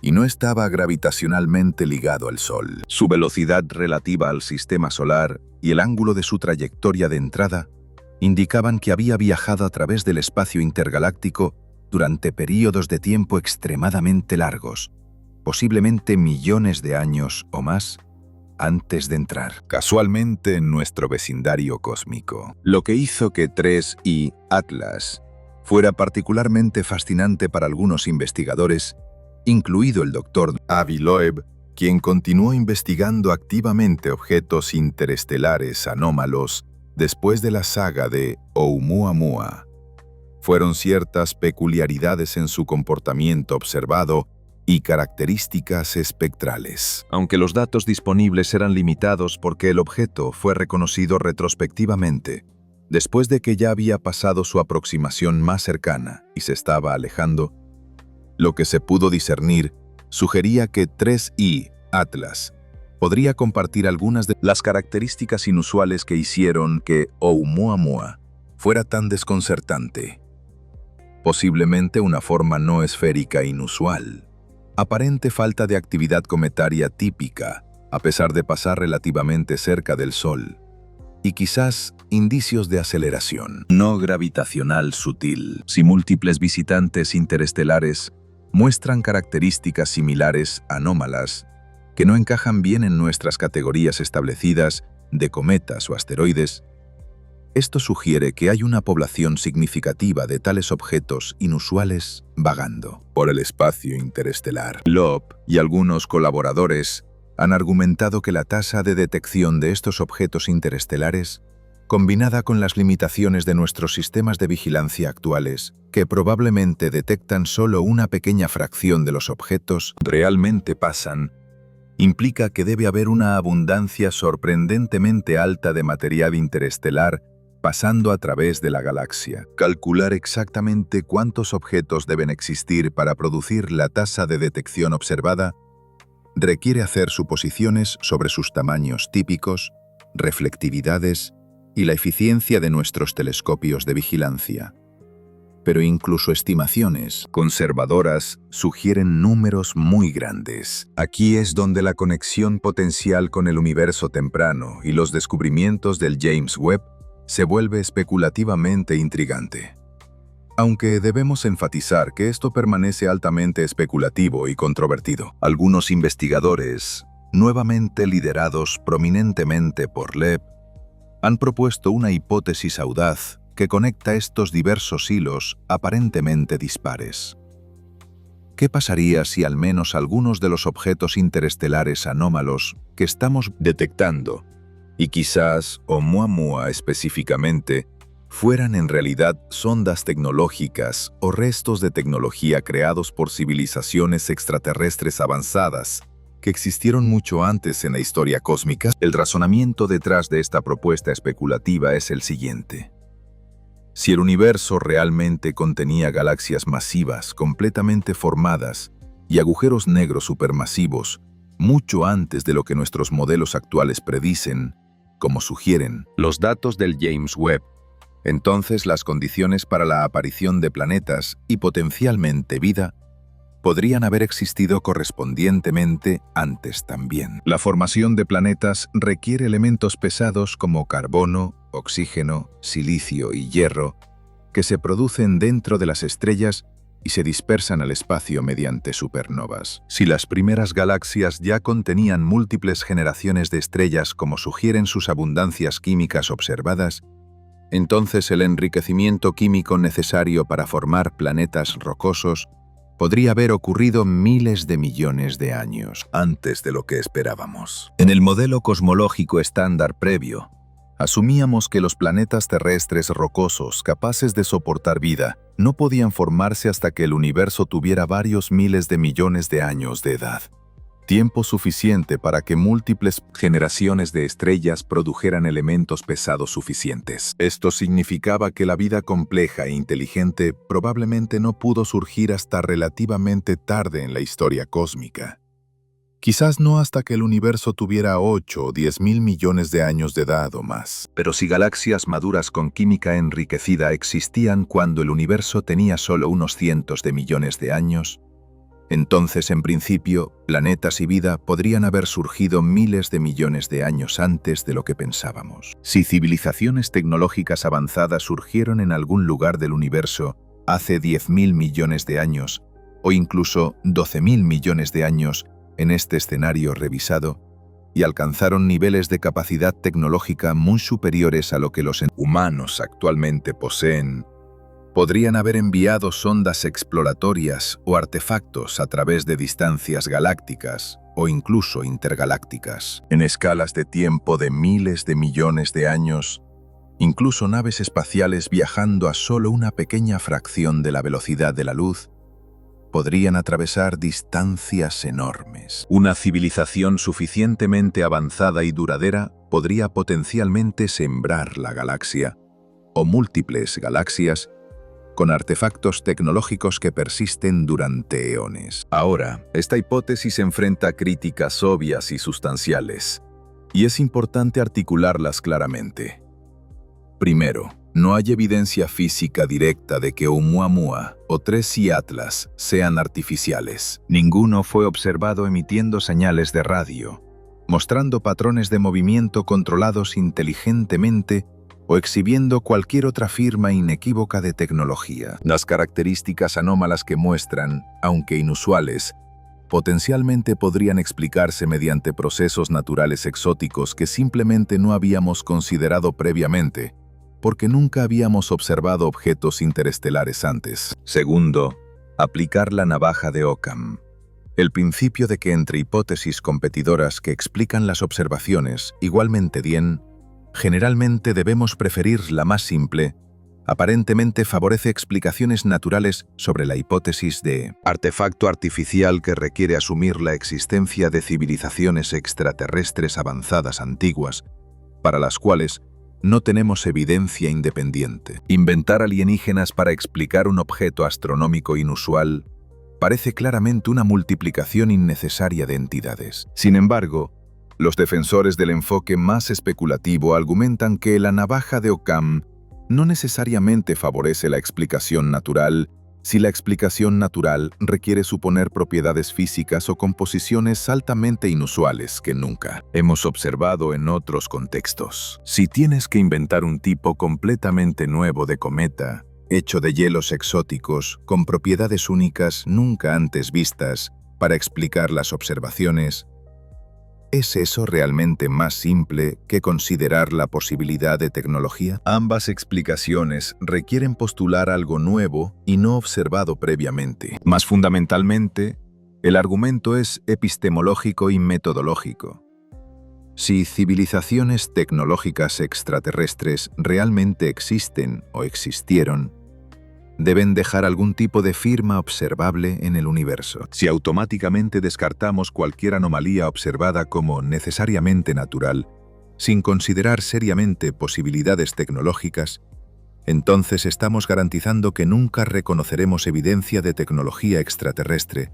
y no estaba gravitacionalmente ligado al Sol. Su velocidad relativa al sistema solar y el ángulo de su trayectoria de entrada indicaban que había viajado a través del espacio intergaláctico durante períodos de tiempo extremadamente largos, posiblemente millones de años o más, antes de entrar casualmente en nuestro vecindario cósmico. Lo que hizo que 3I Atlas fuera particularmente fascinante para algunos investigadores, incluido el Dr. Avi Loeb, quien continuó investigando activamente objetos interestelares anómalos después de la saga de Oumuamua. fueron ciertas peculiaridades en su comportamiento observado y características espectrales. Aunque los datos disponibles eran limitados porque el objeto fue reconocido retrospectivamente, después de que ya había pasado su aproximación más cercana y se estaba alejando, lo que se pudo discernir sugería que 3I Atlas podría compartir algunas de las características inusuales que hicieron que Oumuamua fuera tan desconcertante. Posiblemente una forma no esférica inusual, aparente falta de actividad cometaria típica, a pesar de pasar relativamente cerca del Sol, y quizás indicios de aceleración no gravitacional sutil. Si múltiples visitantes interestelares muestran características similares anómalas que no encajan bien en nuestras categorías establecidas de cometas o asteroides, esto sugiere que hay una población significativa de tales objetos inusuales vagando por el espacio interestelar. Loeb y algunos colaboradores han argumentado que la tasa de detección de estos objetos interestelares, combinada con las limitaciones de nuestros sistemas de vigilancia actuales, que probablemente detectan solo una pequeña fracción de los objetos realmente pasan, implica que debe haber una abundancia sorprendentemente alta de material interestelar pasando a través de la galaxia. Calcular exactamente cuántos objetos deben existir para producir la tasa de detección observada requiere hacer suposiciones sobre sus tamaños típicos, reflectividades y la eficiencia de nuestros telescopios de vigilancia. Pero incluso estimaciones conservadoras sugieren números muy grandes. Aquí es donde la conexión potencial con el universo temprano y los descubrimientos del James Webb se vuelve especulativamente intrigante. Aunque debemos enfatizar que esto permanece altamente especulativo y controvertido. Algunos investigadores, nuevamente liderados prominentemente por Loeb, han propuesto una hipótesis audaz que conecta estos diversos hilos aparentemente dispares. ¿Qué pasaría si al menos algunos de los objetos interestelares anómalos que estamos detectando, y quizás Oumuamua específicamente, fueran en realidad sondas tecnológicas o restos de tecnología creados por civilizaciones extraterrestres avanzadas que existieron mucho antes en la historia cósmica? El razonamiento detrás de esta propuesta especulativa es el siguiente. Si el universo realmente contenía galaxias masivas, completamente formadas, y agujeros negros supermasivos, mucho antes de lo que nuestros modelos actuales predicen, como sugieren los datos del James Webb, entonces las condiciones para la aparición de planetas y potencialmente vida podrían haber existido correspondientemente antes también. La formación de planetas requiere elementos pesados como carbono, oxígeno, silicio y hierro, que se producen dentro de las estrellas y se dispersan al espacio mediante supernovas. Si las primeras galaxias ya contenían múltiples generaciones de estrellas como sugieren sus abundancias químicas observadas, entonces el enriquecimiento químico necesario para formar planetas rocosos podría haber ocurrido miles de millones de años antes de lo que esperábamos. En el modelo cosmológico estándar previo, asumíamos que los planetas terrestres rocosos capaces de soportar vida no podían formarse hasta que el universo tuviera varios miles de millones de años de edad. Tiempo suficiente para que múltiples generaciones de estrellas produjeran elementos pesados suficientes. Esto significaba que la vida compleja e inteligente probablemente no pudo surgir hasta relativamente tarde en la historia cósmica. Quizás no hasta que el universo tuviera 8 o 10 mil millones de años de edad o más. Pero si galaxias maduras con química enriquecida existían cuando el universo tenía solo unos cientos de millones de años, entonces, en principio, planetas y vida podrían haber surgido miles de millones de años antes de lo que pensábamos. Si civilizaciones tecnológicas avanzadas surgieron en algún lugar del universo hace 10.000 millones de años, o incluso 12.000 millones de años en este escenario revisado, y alcanzaron niveles de capacidad tecnológica muy superiores a lo que los humanos actualmente poseen, podrían haber enviado sondas exploratorias o artefactos a través de distancias galácticas o incluso intergalácticas. En escalas de tiempo de miles de millones de años, Incluso naves espaciales viajando a solo una pequeña fracción de la velocidad de la luz podrían atravesar distancias enormes. Una civilización suficientemente avanzada y duradera podría potencialmente sembrar la galaxia, o múltiples galaxias, con artefactos tecnológicos que persisten durante eones. Ahora, esta hipótesis enfrenta a críticas obvias y sustanciales, y es importante articularlas claramente. Primero, no hay evidencia física directa de que Oumuamua o 3i Atlas sean artificiales. Ninguno fue observado emitiendo señales de radio, mostrando patrones de movimiento controlados inteligentemente o exhibiendo cualquier otra firma inequívoca de tecnología. Las características anómalas que muestran, aunque inusuales, potencialmente podrían explicarse mediante procesos naturales exóticos que simplemente no habíamos considerado previamente, porque nunca habíamos observado objetos interestelares antes. Segundo, aplicar la navaja de Occam. El principio de que entre hipótesis competidoras que explican las observaciones igualmente bien, generalmente debemos preferir la más simple, aparentemente favorece explicaciones naturales sobre la hipótesis de artefacto artificial que requiere asumir la existencia de civilizaciones extraterrestres avanzadas antiguas, para las cuales no tenemos evidencia independiente. Inventar alienígenas para explicar un objeto astronómico inusual parece claramente una multiplicación innecesaria de entidades. Sin embargo, los defensores del enfoque más especulativo argumentan que la navaja de Occam no necesariamente favorece la explicación natural si la explicación natural requiere suponer propiedades físicas o composiciones altamente inusuales que nunca hemos observado en otros contextos. Si tienes que inventar un tipo completamente nuevo de cometa, hecho de hielos exóticos, con propiedades únicas nunca antes vistas, para explicar las observaciones, ¿es eso realmente más simple que considerar la posibilidad de tecnología? Ambas explicaciones requieren postular algo nuevo y no observado previamente. Más fundamentalmente, el argumento es epistemológico y metodológico. Si civilizaciones tecnológicas extraterrestres realmente existen o existieron, deben dejar algún tipo de firma observable en el universo. Si automáticamente descartamos cualquier anomalía observada como necesariamente natural, sin considerar seriamente posibilidades tecnológicas, entonces estamos garantizando que nunca reconoceremos evidencia de tecnología extraterrestre,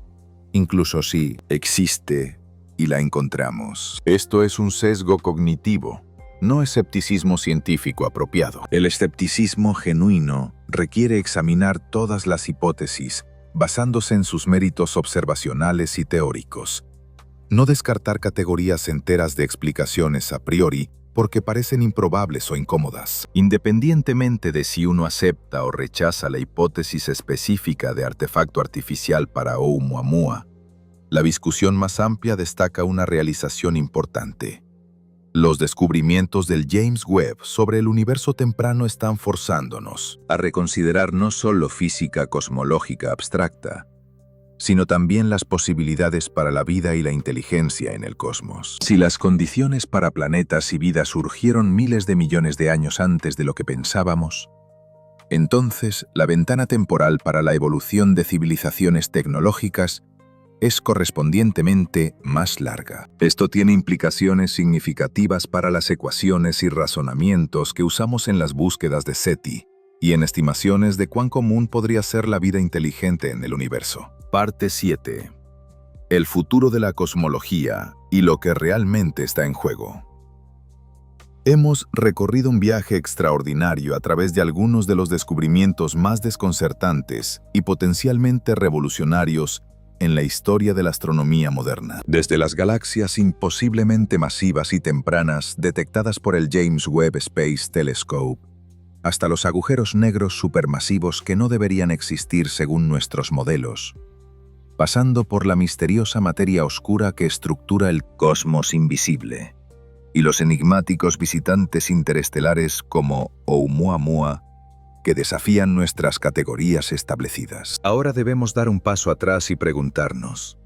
incluso si existe y la encontramos. Esto es un sesgo cognitivo, no escepticismo científico apropiado. El escepticismo genuino requiere examinar todas las hipótesis basándose en sus méritos observacionales y teóricos. No descartar categorías enteras de explicaciones a priori porque parecen improbables o incómodas. Independientemente de si uno acepta o rechaza la hipótesis específica de artefacto artificial para Oumuamua, la discusión más amplia destaca una realización importante. Los descubrimientos del James Webb sobre el universo temprano están forzándonos a reconsiderar no solo física cosmológica abstracta, sino también las posibilidades para la vida y la inteligencia en el cosmos. Si las condiciones para planetas y vida surgieron miles de millones de años antes de lo que pensábamos, entonces la ventana temporal para la evolución de civilizaciones tecnológicas es correspondientemente más larga. Esto tiene implicaciones significativas para las ecuaciones y razonamientos que usamos en las búsquedas de SETI y en estimaciones de cuán común podría ser la vida inteligente en el universo. Parte 7. El futuro de la cosmología y lo que realmente está en juego. Hemos recorrido un viaje extraordinario a través de algunos de los descubrimientos más desconcertantes y potencialmente revolucionarios en la historia de la astronomía moderna. Desde las galaxias imposiblemente masivas y tempranas detectadas por el James Webb Space Telescope, hasta los agujeros negros supermasivos que no deberían existir según nuestros modelos, pasando por la misteriosa materia oscura que estructura el cosmos invisible, y los enigmáticos visitantes interestelares como Oumuamua, que desafían nuestras categorías establecidas. Ahora debemos dar un paso atrás y preguntarnos,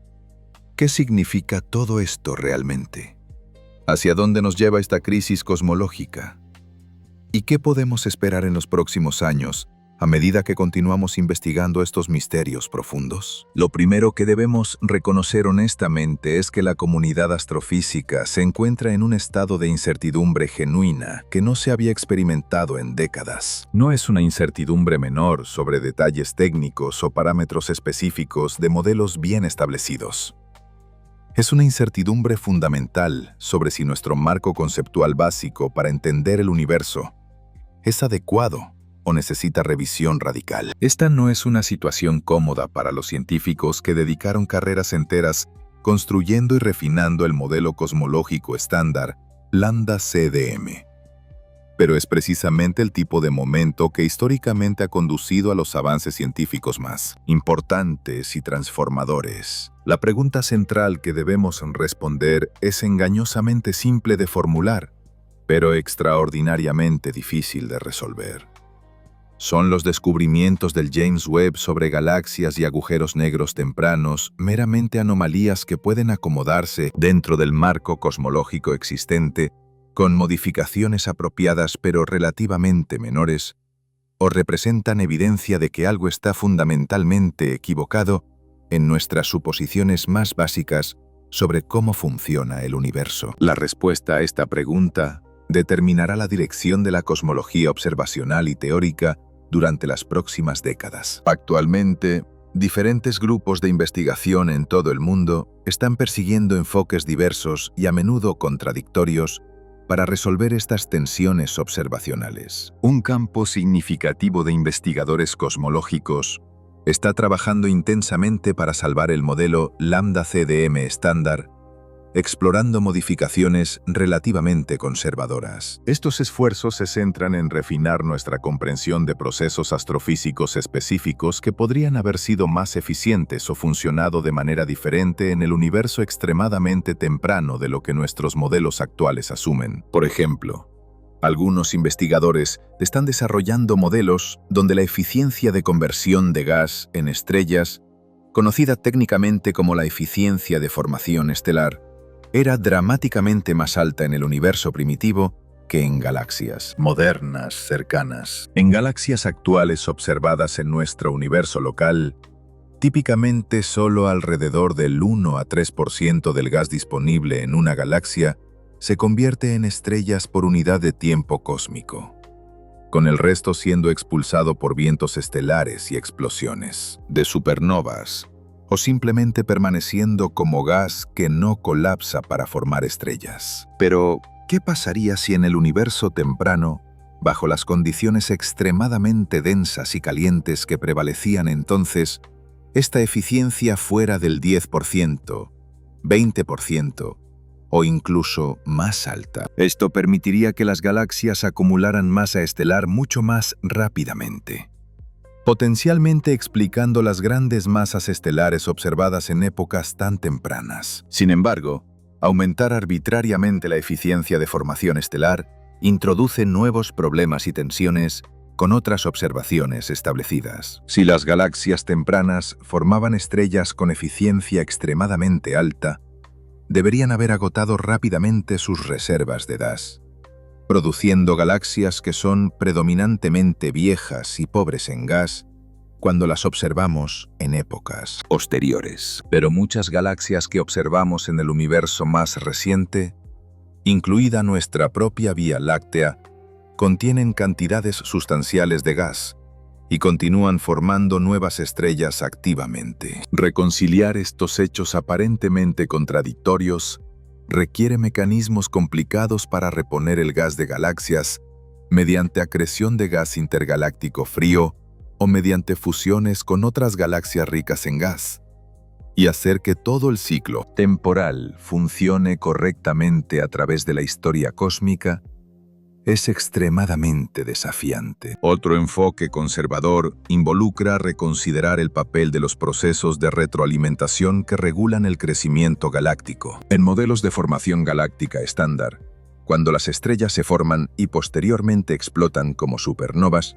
¿qué significa todo esto realmente? ¿Hacia dónde nos lleva esta crisis cosmológica? ¿Y qué podemos esperar en los próximos años a medida que continuamos investigando estos misterios profundos? Lo primero que debemos reconocer honestamente es que la comunidad astrofísica se encuentra en un estado de incertidumbre genuina que no se había experimentado en décadas. No es una incertidumbre menor sobre detalles técnicos o parámetros específicos de modelos bien establecidos. Es una incertidumbre fundamental sobre si nuestro marco conceptual básico para entender el universo es adecuado o necesita revisión radical. Esta no es una situación cómoda para los científicos que dedicaron carreras enteras construyendo y refinando el modelo cosmológico estándar Lambda-CDM. Pero es precisamente el tipo de momento que históricamente ha conducido a los avances científicos más importantes y transformadores. La pregunta central que debemos responder es engañosamente simple de formular, pero extraordinariamente difícil de resolver. ¿Son los descubrimientos del James Webb sobre galaxias y agujeros negros tempranos meramente anomalías que pueden acomodarse dentro del marco cosmológico existente con modificaciones apropiadas pero relativamente menores, o representan evidencia de que algo está fundamentalmente equivocado en nuestras suposiciones más básicas sobre cómo funciona el universo? La respuesta a esta pregunta determinará la dirección de la cosmología observacional y teórica durante las próximas décadas. Actualmente, diferentes grupos de investigación en todo el mundo están persiguiendo enfoques diversos y a menudo contradictorios para resolver estas tensiones observacionales. Un campo significativo de investigadores cosmológicos está trabajando intensamente para salvar el modelo Lambda-CDM estándar, explorando modificaciones relativamente conservadoras. Estos esfuerzos se centran en refinar nuestra comprensión de procesos astrofísicos específicos que podrían haber sido más eficientes o funcionado de manera diferente en el universo extremadamente temprano de lo que nuestros modelos actuales asumen. Por ejemplo, algunos investigadores están desarrollando modelos donde la eficiencia de conversión de gas en estrellas, conocida técnicamente como la eficiencia de formación estelar, era dramáticamente más alta en el universo primitivo que en galaxias modernas cercanas. En galaxias actuales observadas en nuestro universo local, típicamente solo alrededor del 1 a 3% del gas disponible en una galaxia se convierte en estrellas por unidad de tiempo cósmico, con el resto siendo expulsado por vientos estelares y explosiones de supernovas, o simplemente permaneciendo como gas que no colapsa para formar estrellas. Pero, ¿qué pasaría si en el universo temprano, bajo las condiciones extremadamente densas y calientes que prevalecían entonces, esta eficiencia fuera del 10%, 20% o incluso más alta? Esto permitiría que las galaxias acumularan masa estelar mucho más rápidamente, potencialmente explicando las grandes masas estelares observadas en épocas tan tempranas. Sin embargo, aumentar arbitrariamente la eficiencia de formación estelar introduce nuevos problemas y tensiones con otras observaciones establecidas. Si las galaxias tempranas formaban estrellas con eficiencia extremadamente alta, deberían haber agotado rápidamente sus reservas de gas, produciendo galaxias que son predominantemente viejas y pobres en gas cuando las observamos en épocas posteriores. Pero muchas galaxias que observamos en el universo más reciente, incluida nuestra propia Vía Láctea, contienen cantidades sustanciales de gas y continúan formando nuevas estrellas activamente. Reconciliar estos hechos aparentemente contradictorios requiere mecanismos complicados para reponer el gas de galaxias mediante acreción de gas intergaláctico frío o mediante fusiones con otras galaxias ricas en gas, y hacer que todo el ciclo temporal funcione correctamente a través de la historia cósmica es extremadamente desafiante. Otro enfoque conservador involucra reconsiderar el papel de los procesos de retroalimentación que regulan el crecimiento galáctico. En modelos de formación galáctica estándar, cuando las estrellas se forman y posteriormente explotan como supernovas,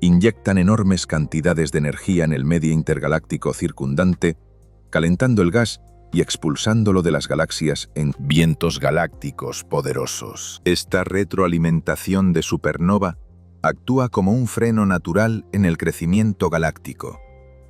inyectan enormes cantidades de energía en el medio intergaláctico circundante, calentando el gas y expulsándolo de las galaxias en vientos galácticos poderosos. Esta retroalimentación de supernova actúa como un freno natural en el crecimiento galáctico,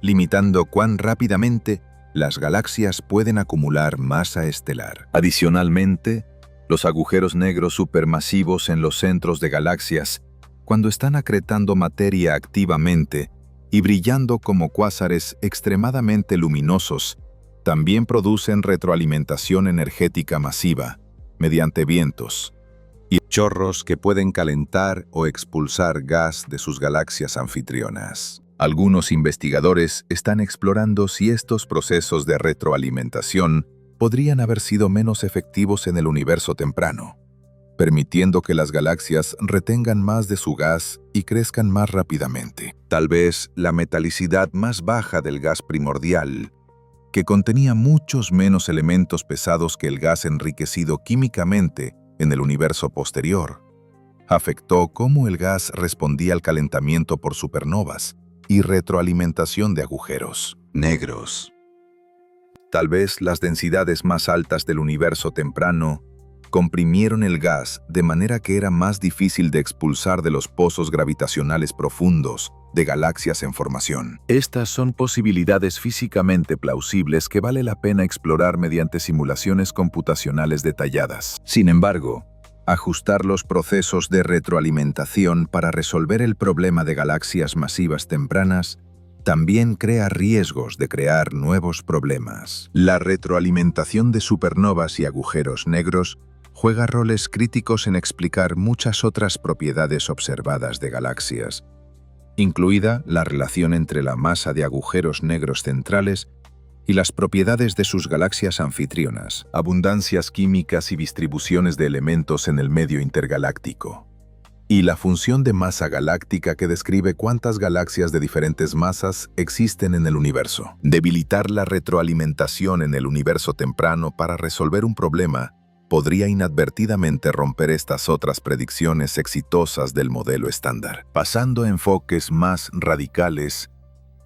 limitando cuán rápidamente las galaxias pueden acumular masa estelar. Adicionalmente, los agujeros negros supermasivos en los centros de galaxias, cuando están acretando materia activamente y brillando como cuásares extremadamente luminosos, también producen retroalimentación energética masiva mediante vientos y chorros que pueden calentar o expulsar gas de sus galaxias anfitrionas. Algunos investigadores están explorando si estos procesos de retroalimentación podrían haber sido menos efectivos en el universo temprano, permitiendo que las galaxias retengan más de su gas y crezcan más rápidamente. Tal vez la metalicidad más baja del gas primordial, que contenía muchos menos elementos pesados que el gas enriquecido químicamente en el universo posterior, afectó cómo el gas respondía al calentamiento por supernovas y retroalimentación de agujeros negros. Tal vez las densidades más altas del universo temprano comprimieron el gas de manera que era más difícil de expulsar de los pozos gravitacionales profundos de galaxias en formación. Estas son posibilidades físicamente plausibles que vale la pena explorar mediante simulaciones computacionales detalladas. Sin embargo, ajustar los procesos de retroalimentación para resolver el problema de galaxias masivas tempranas también crea riesgos de crear nuevos problemas. La retroalimentación de supernovas y agujeros negros juega roles críticos en explicar muchas otras propiedades observadas de galaxias, incluida la relación entre la masa de agujeros negros centrales y las propiedades de sus galaxias anfitrionas, abundancias químicas y distribuciones de elementos en el medio intergaláctico, y la función de masa galáctica que describe cuántas galaxias de diferentes masas existen en el universo. Debilitar la retroalimentación en el universo temprano para resolver un problema podría inadvertidamente romper estas otras predicciones exitosas del modelo estándar. Pasando a enfoques más radicales,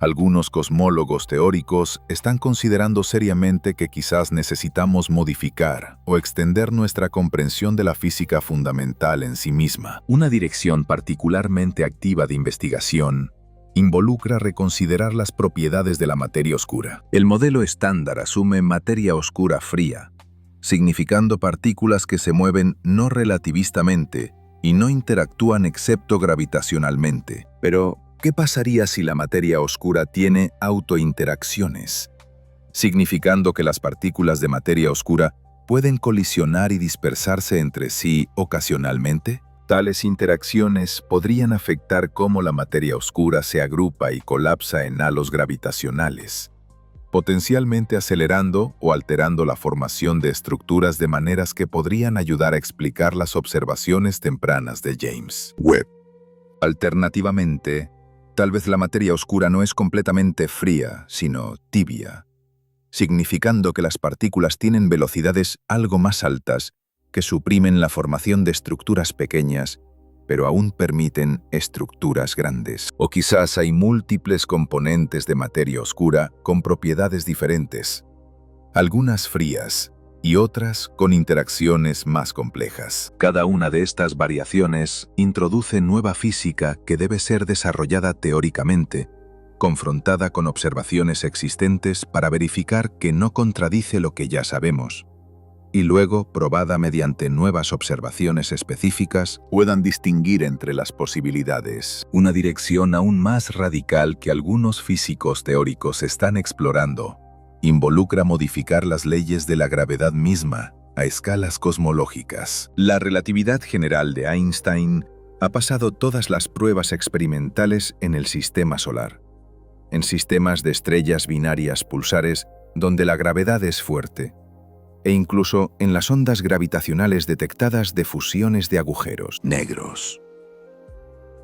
algunos cosmólogos teóricos están considerando seriamente que quizás necesitamos modificar o extender nuestra comprensión de la física fundamental en sí misma. Una dirección particularmente activa de investigación involucra reconsiderar las propiedades de la materia oscura. El modelo estándar asume materia oscura fría, significando partículas que se mueven no relativistamente y no interactúan excepto gravitacionalmente. Pero, ¿qué pasaría si la materia oscura tiene autointeracciones? Significando que las partículas de materia oscura pueden colisionar y dispersarse entre sí ocasionalmente. Tales interacciones podrían afectar cómo la materia oscura se agrupa y colapsa en halos gravitacionales, potencialmente acelerando o alterando la formación de estructuras de maneras que podrían ayudar a explicar las observaciones tempranas de James Webb. Alternativamente, tal vez la materia oscura no es completamente fría, sino tibia, significando que las partículas tienen velocidades algo más altas que suprimen la formación de estructuras pequeñas, pero aún permiten estructuras grandes. O quizás hay múltiples componentes de materia oscura con propiedades diferentes, algunas frías y otras con interacciones más complejas. Cada una de estas variaciones introduce nueva física que debe ser desarrollada teóricamente, confrontada con observaciones existentes para verificar que no contradice lo que ya sabemos, y luego probada mediante nuevas observaciones específicas, puedan distinguir entre las posibilidades. Una dirección aún más radical que algunos físicos teóricos están explorando involucra modificar las leyes de la gravedad misma a escalas cosmológicas. La relatividad general de Einstein ha pasado todas las pruebas experimentales en el sistema solar, en sistemas de estrellas binarias pulsares donde la gravedad es fuerte, e incluso en las ondas gravitacionales detectadas de fusiones de agujeros negros.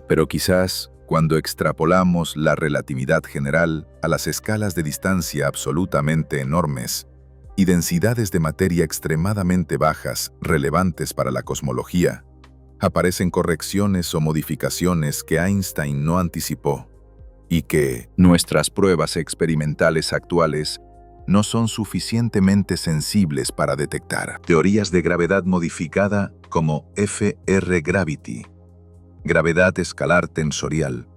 Pero quizás, cuando extrapolamos la relatividad general a las escalas de distancia absolutamente enormes y densidades de materia extremadamente bajas relevantes para la cosmología, aparecen correcciones o modificaciones que Einstein no anticipó y que nuestras pruebas experimentales actuales no son suficientemente sensibles para detectar. Teorías de gravedad modificada como FR Gravity, gravedad escalar tensorial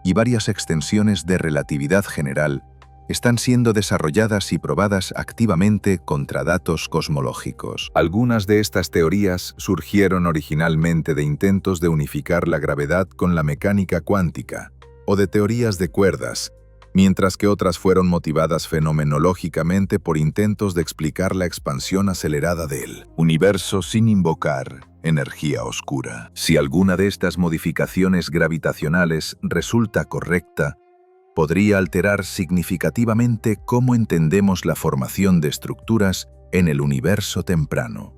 y varias extensiones de relatividad general están siendo desarrolladas y probadas activamente contra datos cosmológicos. Algunas de estas teorías surgieron originalmente de intentos de unificar la gravedad con la mecánica cuántica o de teorías de cuerdas, mientras que otras fueron motivadas fenomenológicamente por intentos de explicar la expansión acelerada del universo sin invocar energía oscura. Si alguna de estas modificaciones gravitacionales resulta correcta, podría alterar significativamente cómo entendemos la formación de estructuras en el universo temprano,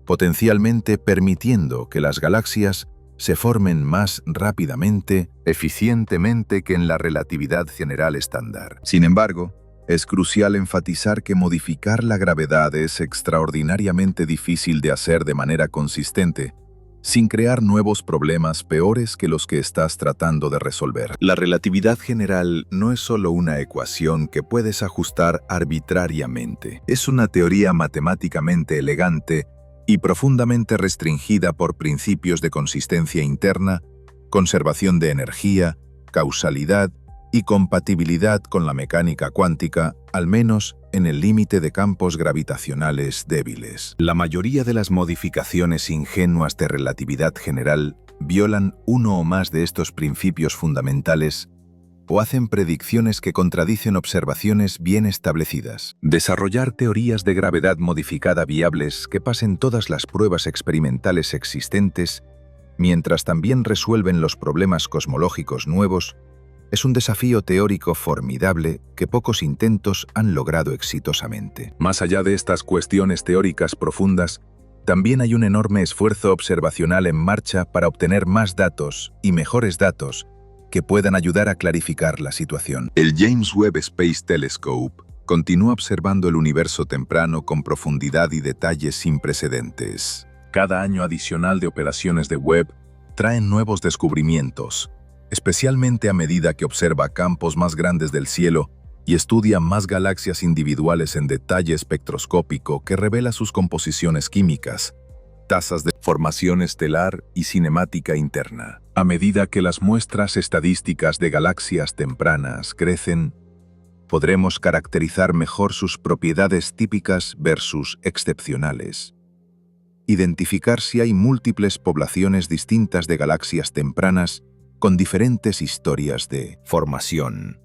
potencialmente permitiendo que las galaxias se formen más rápidamente, eficientemente que en la relatividad general estándar. Sin embargo, es crucial enfatizar que modificar la gravedad es extraordinariamente difícil de hacer de manera consistente, sin crear nuevos problemas peores que los que estás tratando de resolver. La relatividad general no es solo una ecuación que puedes ajustar arbitrariamente. Es una teoría matemáticamente elegante y profundamente restringida por principios de consistencia interna, conservación de energía, causalidad y compatibilidad con la mecánica cuántica, al menos en el límite de campos gravitacionales débiles. La mayoría de las modificaciones ingenuas de relatividad general violan uno o más de estos principios fundamentales o hacen predicciones que contradicen observaciones bien establecidas. Desarrollar teorías de gravedad modificada viables que pasen todas las pruebas experimentales existentes, mientras también resuelven los problemas cosmológicos nuevos, es un desafío teórico formidable que pocos intentos han logrado exitosamente. Más allá de estas cuestiones teóricas profundas, también hay un enorme esfuerzo observacional en marcha para obtener más datos y mejores datos que puedan ayudar a clarificar la situación. El James Webb Space Telescope continúa observando el universo temprano con profundidad y detalles sin precedentes. Cada año adicional de operaciones de Webb traen nuevos descubrimientos, especialmente a medida que observa campos más grandes del cielo y estudia más galaxias individuales en detalle espectroscópico que revela sus composiciones químicas, tasas de formación estelar y cinemática interna. A medida que las muestras estadísticas de galaxias tempranas crecen, podremos caracterizar mejor sus propiedades típicas versus excepcionales. Identificar si hay múltiples poblaciones distintas de galaxias tempranas con diferentes historias de formación,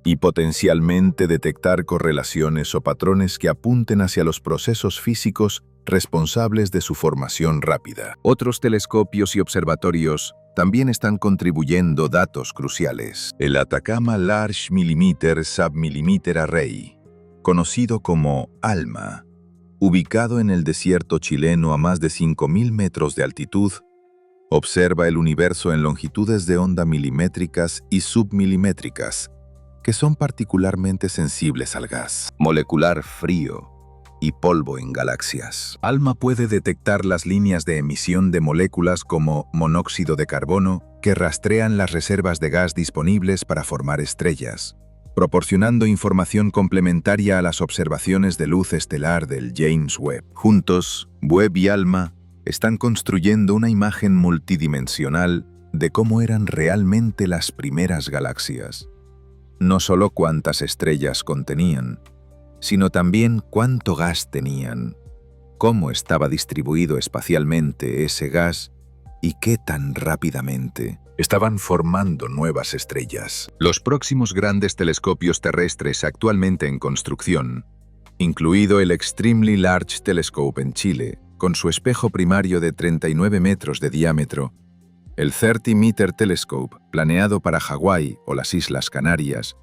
y potencialmente detectar correlaciones o patrones que apunten hacia los procesos físicos responsables de su formación rápida. Otros telescopios y observatorios también están contribuyendo datos cruciales. El Atacama Large Millimeter Submillimeter Array, conocido como ALMA, ubicado en el desierto chileno a más de 5.000 metros de altitud, observa el universo en longitudes de onda milimétricas y submilimétricas, que son particularmente sensibles al gas molecular frío y polvo en galaxias. ALMA puede detectar las líneas de emisión de moléculas como monóxido de carbono que rastrean las reservas de gas disponibles para formar estrellas, proporcionando información complementaria a las observaciones de luz estelar del James Webb. Juntos, Webb y ALMA están construyendo una imagen multidimensional de cómo eran realmente las primeras galaxias. No solo cuántas estrellas contenían, sino también cuánto gas tenían, cómo estaba distribuido espacialmente ese gas y qué tan rápidamente estaban formando nuevas estrellas. Los próximos grandes telescopios terrestres actualmente en construcción, incluido el Extremely Large Telescope en Chile, con su espejo primario de 39 metros de diámetro, el 30 Meter Telescope, planeado para Hawái o las Islas Canarias,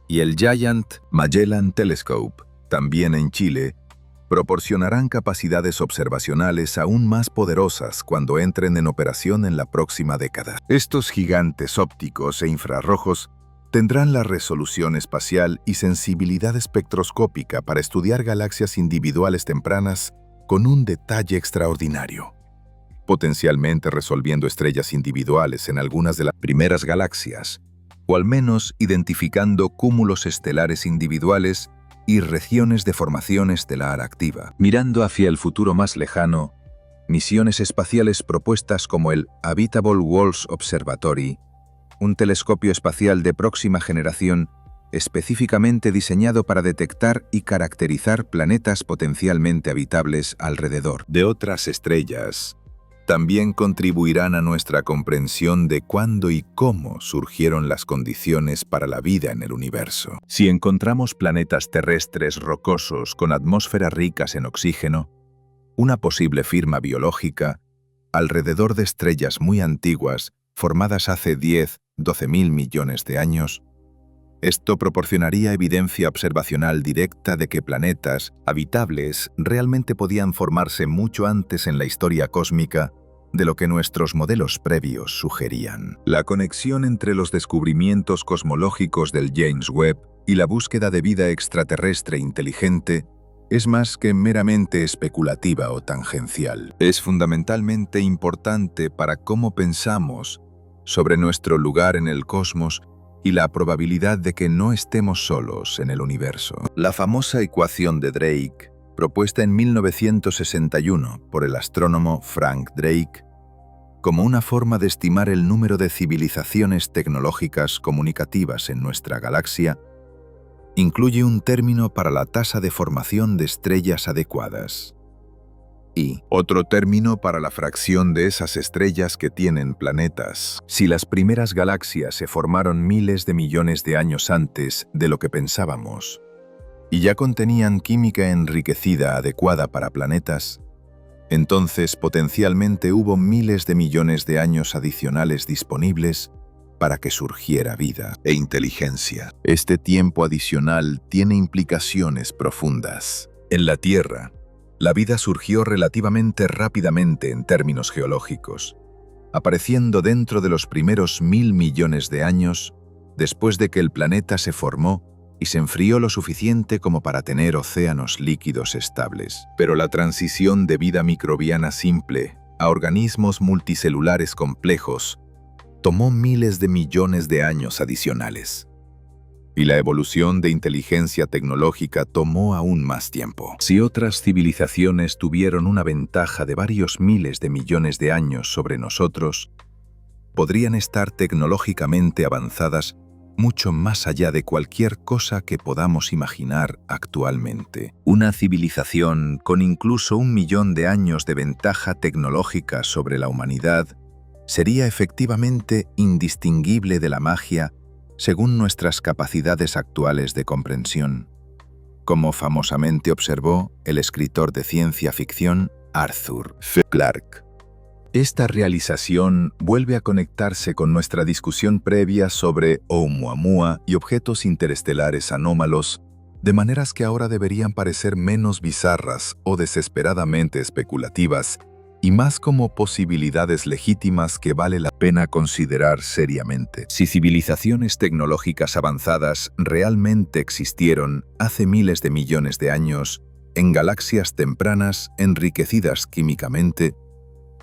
y el Giant Magellan Telescope, también en Chile, proporcionarán capacidades observacionales aún más poderosas cuando entren en operación en la próxima década. Estos gigantes ópticos e infrarrojos tendrán la resolución espacial y sensibilidad espectroscópica para estudiar galaxias individuales tempranas con un detalle extraordinario, potencialmente resolviendo estrellas individuales en algunas de las primeras galaxias, o al menos identificando cúmulos estelares individuales y regiones de formación estelar activa. Mirando hacia el futuro más lejano, misiones espaciales propuestas como el Habitable Worlds Observatory, un telescopio espacial de próxima generación específicamente diseñado para detectar y caracterizar planetas potencialmente habitables alrededor de otras estrellas, también contribuirán a nuestra comprensión de cuándo y cómo surgieron las condiciones para la vida en el universo. Si encontramos planetas terrestres rocosos con atmósferas ricas en oxígeno, una posible firma biológica, alrededor de estrellas muy antiguas formadas hace 10–12.000 millones de años, esto proporcionaría evidencia observacional directa de que planetas habitables realmente podían formarse mucho antes en la historia cósmica de lo que nuestros modelos previos sugerían. La conexión entre los descubrimientos cosmológicos del James Webb y la búsqueda de vida extraterrestre inteligente es más que meramente especulativa o tangencial. Es fundamentalmente importante para cómo pensamos sobre nuestro lugar en el cosmos y la probabilidad de que no estemos solos en el universo. La famosa ecuación de Drake, propuesta en 1961 por el astrónomo Frank Drake, como una forma de estimar el número de civilizaciones tecnológicas comunicativas en nuestra galaxia, incluye un término para la tasa de formación de estrellas adecuadas y otro término para la fracción de esas estrellas que tienen planetas. Si las primeras galaxias se formaron miles de millones de años antes de lo que pensábamos y ya contenían química enriquecida adecuada para planetas, entonces potencialmente hubo miles de millones de años adicionales disponibles para que surgiera vida e inteligencia. Este tiempo adicional tiene implicaciones profundas. En la Tierra, la vida surgió relativamente rápidamente en términos geológicos, apareciendo dentro de los primeros 1.000 millones de años después de que el planeta se formó y se enfrió lo suficiente como para tener océanos líquidos estables. Pero la transición de vida microbiana simple a organismos multicelulares complejos tomó miles de millones de años adicionales. Y la evolución de inteligencia tecnológica tomó aún más tiempo. Si otras civilizaciones tuvieron una ventaja de varios miles de millones de años sobre nosotros, podrían estar tecnológicamente avanzadas mucho más allá de cualquier cosa que podamos imaginar actualmente. Una civilización con incluso 1 millón de años de ventaja tecnológica sobre la humanidad sería efectivamente indistinguible de la magia según nuestras capacidades actuales de comprensión, como famosamente observó el escritor de ciencia ficción Arthur C. Clarke. Esta realización vuelve a conectarse con nuestra discusión previa sobre Oumuamua y objetos interestelares anómalos, de maneras que ahora deberían parecer menos bizarras o desesperadamente especulativas, y más como posibilidades legítimas que vale la pena considerar seriamente. Si civilizaciones tecnológicas avanzadas realmente existieron hace miles de millones de años, en galaxias tempranas enriquecidas químicamente,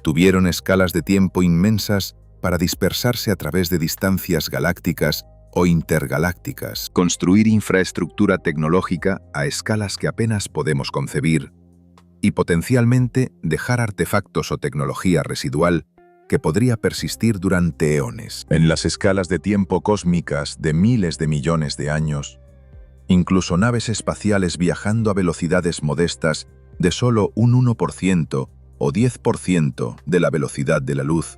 tuvieron escalas de tiempo inmensas para dispersarse a través de distancias galácticas o intergalácticas, construir infraestructura tecnológica a escalas que apenas podemos concebir, y potencialmente dejar artefactos o tecnología residual que podría persistir durante eones. En las escalas de tiempo cósmicas de miles de millones de años, incluso naves espaciales viajando a velocidades modestas de solo un 1% o 10% de la velocidad de la luz,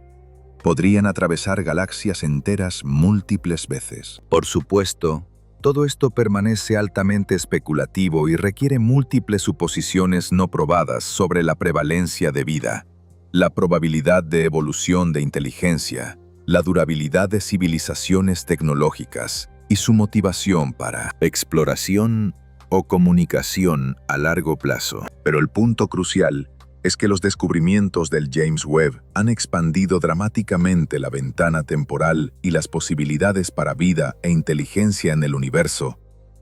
podrían atravesar galaxias enteras múltiples veces. Por supuesto, todo esto permanece altamente especulativo y requiere múltiples suposiciones no probadas sobre la prevalencia de vida, la probabilidad de evolución de inteligencia, la durabilidad de civilizaciones tecnológicas y su motivación para exploración o comunicación a largo plazo. Pero el punto crucial es que los descubrimientos del James Webb han expandido dramáticamente la ventana temporal y las posibilidades para vida e inteligencia en el universo,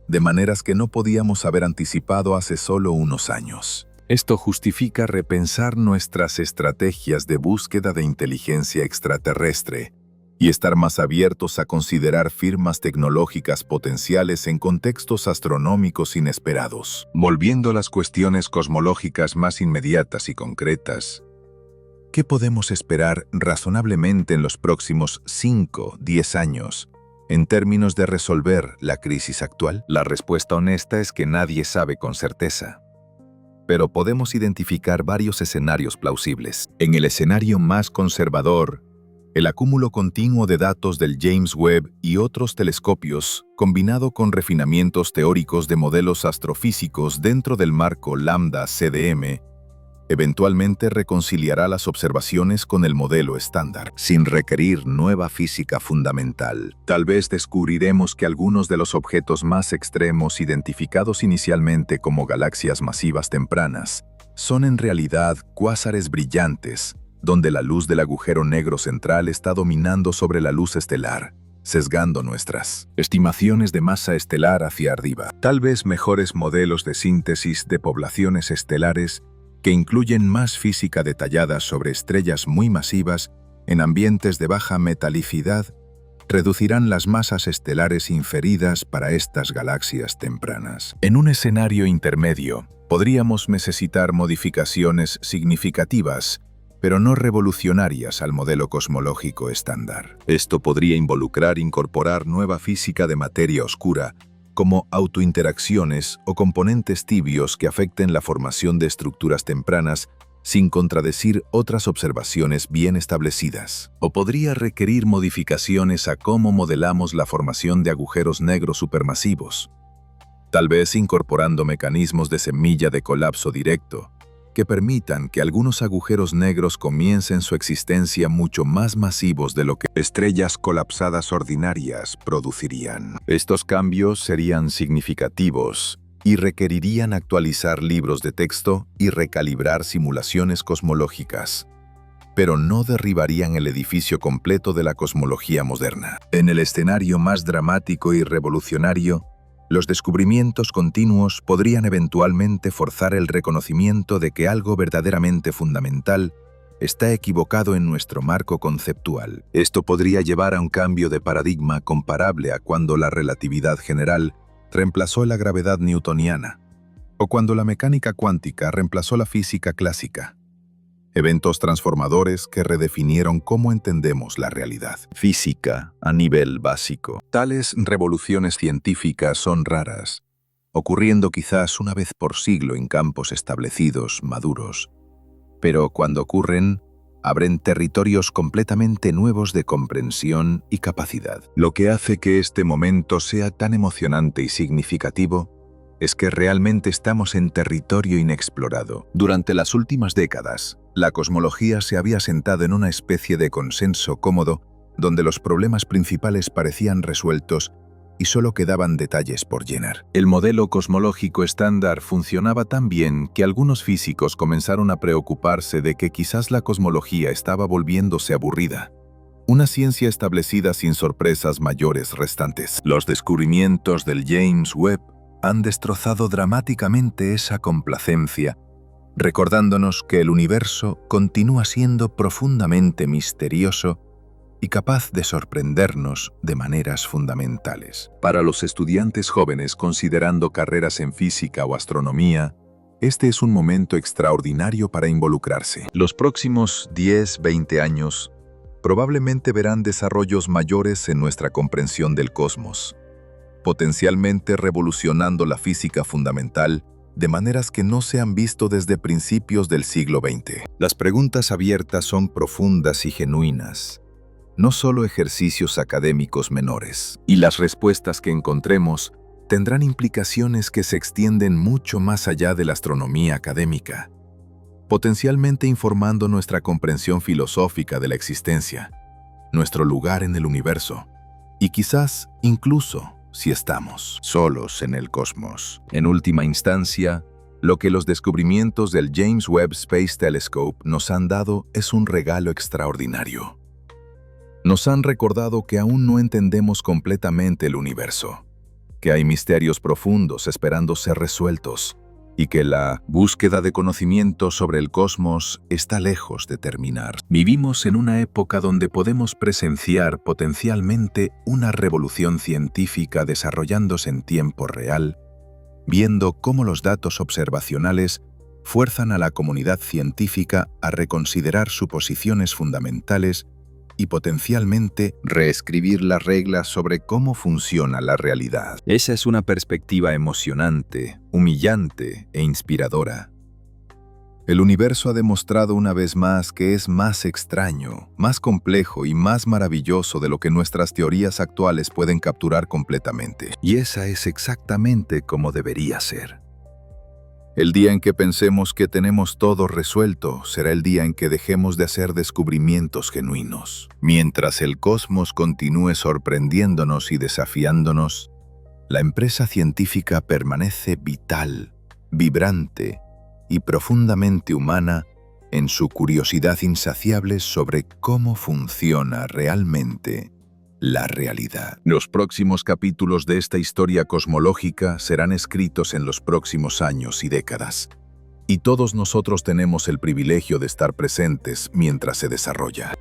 de maneras que no podíamos haber anticipado hace solo unos años. Esto justifica repensar nuestras estrategias de búsqueda de inteligencia extraterrestre y estar más abiertos a considerar firmas tecnológicas potenciales en contextos astronómicos inesperados. Volviendo a las cuestiones cosmológicas más inmediatas y concretas, ¿qué podemos esperar razonablemente en los próximos 5-10 años en términos de resolver la crisis actual? La respuesta honesta es que nadie sabe con certeza. Pero podemos identificar varios escenarios plausibles. En el escenario más conservador, el acúmulo continuo de datos del James Webb y otros telescopios, combinado con refinamientos teóricos de modelos astrofísicos dentro del marco Lambda-CDM, eventualmente reconciliará las observaciones con el modelo estándar, sin requerir nueva física fundamental. Tal vez descubriremos que algunos de los objetos más extremos identificados inicialmente como galaxias masivas tempranas son en realidad cuásares brillantes, donde la luz del agujero negro central está dominando sobre la luz estelar, sesgando nuestras estimaciones de masa estelar hacia arriba. Tal vez mejores modelos de síntesis de poblaciones estelares que incluyen más física detallada sobre estrellas muy masivas en ambientes de baja metalicidad, reducirán las masas estelares inferidas para estas galaxias tempranas. En un escenario intermedio, podríamos necesitar modificaciones significativas, pero no revolucionarias al modelo cosmológico estándar. Esto podría incorporar nueva física de materia oscura, como autointeracciones o componentes tibios que afecten la formación de estructuras tempranas sin contradecir otras observaciones bien establecidas. O podría requerir modificaciones a cómo modelamos la formación de agujeros negros supermasivos, tal vez incorporando mecanismos de semilla de colapso directo, que permitan que algunos agujeros negros comiencen su existencia mucho más masivos de lo que estrellas colapsadas ordinarias producirían. Estos cambios serían significativos y requerirían actualizar libros de texto y recalibrar simulaciones cosmológicas, pero no derribarían el edificio completo de la cosmología moderna. En el escenario más dramático y revolucionario, los descubrimientos continuos podrían eventualmente forzar el reconocimiento de que algo verdaderamente fundamental está equivocado en nuestro marco conceptual. Esto podría llevar a un cambio de paradigma comparable a cuando la relatividad general reemplazó la gravedad newtoniana, o cuando la mecánica cuántica reemplazó la física clásica. Eventos transformadores que redefinieron cómo entendemos la realidad. Física a nivel básico. Tales revoluciones científicas son raras, ocurriendo quizás una vez por siglo en campos establecidos, maduros. Pero cuando ocurren, abren territorios completamente nuevos de comprensión y capacidad. Lo que hace que este momento sea tan emocionante y significativo es que realmente estamos en territorio inexplorado. Durante las últimas décadas, la cosmología se había sentado en una especie de consenso cómodo, donde los problemas principales parecían resueltos y solo quedaban detalles por llenar. El modelo cosmológico estándar funcionaba tan bien que algunos físicos comenzaron a preocuparse de que quizás la cosmología estaba volviéndose aburrida. Una ciencia establecida sin sorpresas mayores restantes. Los descubrimientos del James Webb han destrozado dramáticamente esa complacencia, recordándonos que el universo continúa siendo profundamente misterioso y capaz de sorprendernos de maneras fundamentales. Para los estudiantes jóvenes considerando carreras en física o astronomía, este es un momento extraordinario para involucrarse. Los próximos 10-20 años probablemente verán desarrollos mayores en nuestra comprensión del cosmos, potencialmente revolucionando la física fundamental de maneras que no se han visto desde principios del siglo XX. Las preguntas abiertas son profundas y genuinas, no solo ejercicios académicos menores. Y las respuestas que encontremos tendrán implicaciones que se extienden mucho más allá de la astronomía académica, potencialmente informando nuestra comprensión filosófica de la existencia, nuestro lugar en el universo, y quizás incluso si estamos solos en el cosmos. En última instancia, lo que los descubrimientos del James Webb Space Telescope nos han dado es un regalo extraordinario. Nos han recordado que aún no entendemos completamente el universo, que hay misterios profundos esperando ser resueltos, y que la búsqueda de conocimiento sobre el cosmos está lejos de terminar. Vivimos en una época donde podemos presenciar potencialmente una revolución científica desarrollándose en tiempo real, viendo cómo los datos observacionales fuerzan a la comunidad científica a reconsiderar suposiciones fundamentales y potencialmente reescribir las reglas sobre cómo funciona la realidad. Esa es una perspectiva emocionante, humillante e inspiradora. El universo ha demostrado una vez más que es más extraño, más complejo y más maravilloso de lo que nuestras teorías actuales pueden capturar completamente. Y esa es exactamente como debería ser. El día en que pensemos que tenemos todo resuelto será el día en que dejemos de hacer descubrimientos genuinos. Mientras el cosmos continúe sorprendiéndonos y desafiándonos, la empresa científica permanece vital, vibrante y profundamente humana en su curiosidad insaciable sobre cómo funciona realmente la realidad. Los próximos capítulos de esta historia cosmológica serán escritos en los próximos años y décadas, y todos nosotros tenemos el privilegio de estar presentes mientras se desarrolla.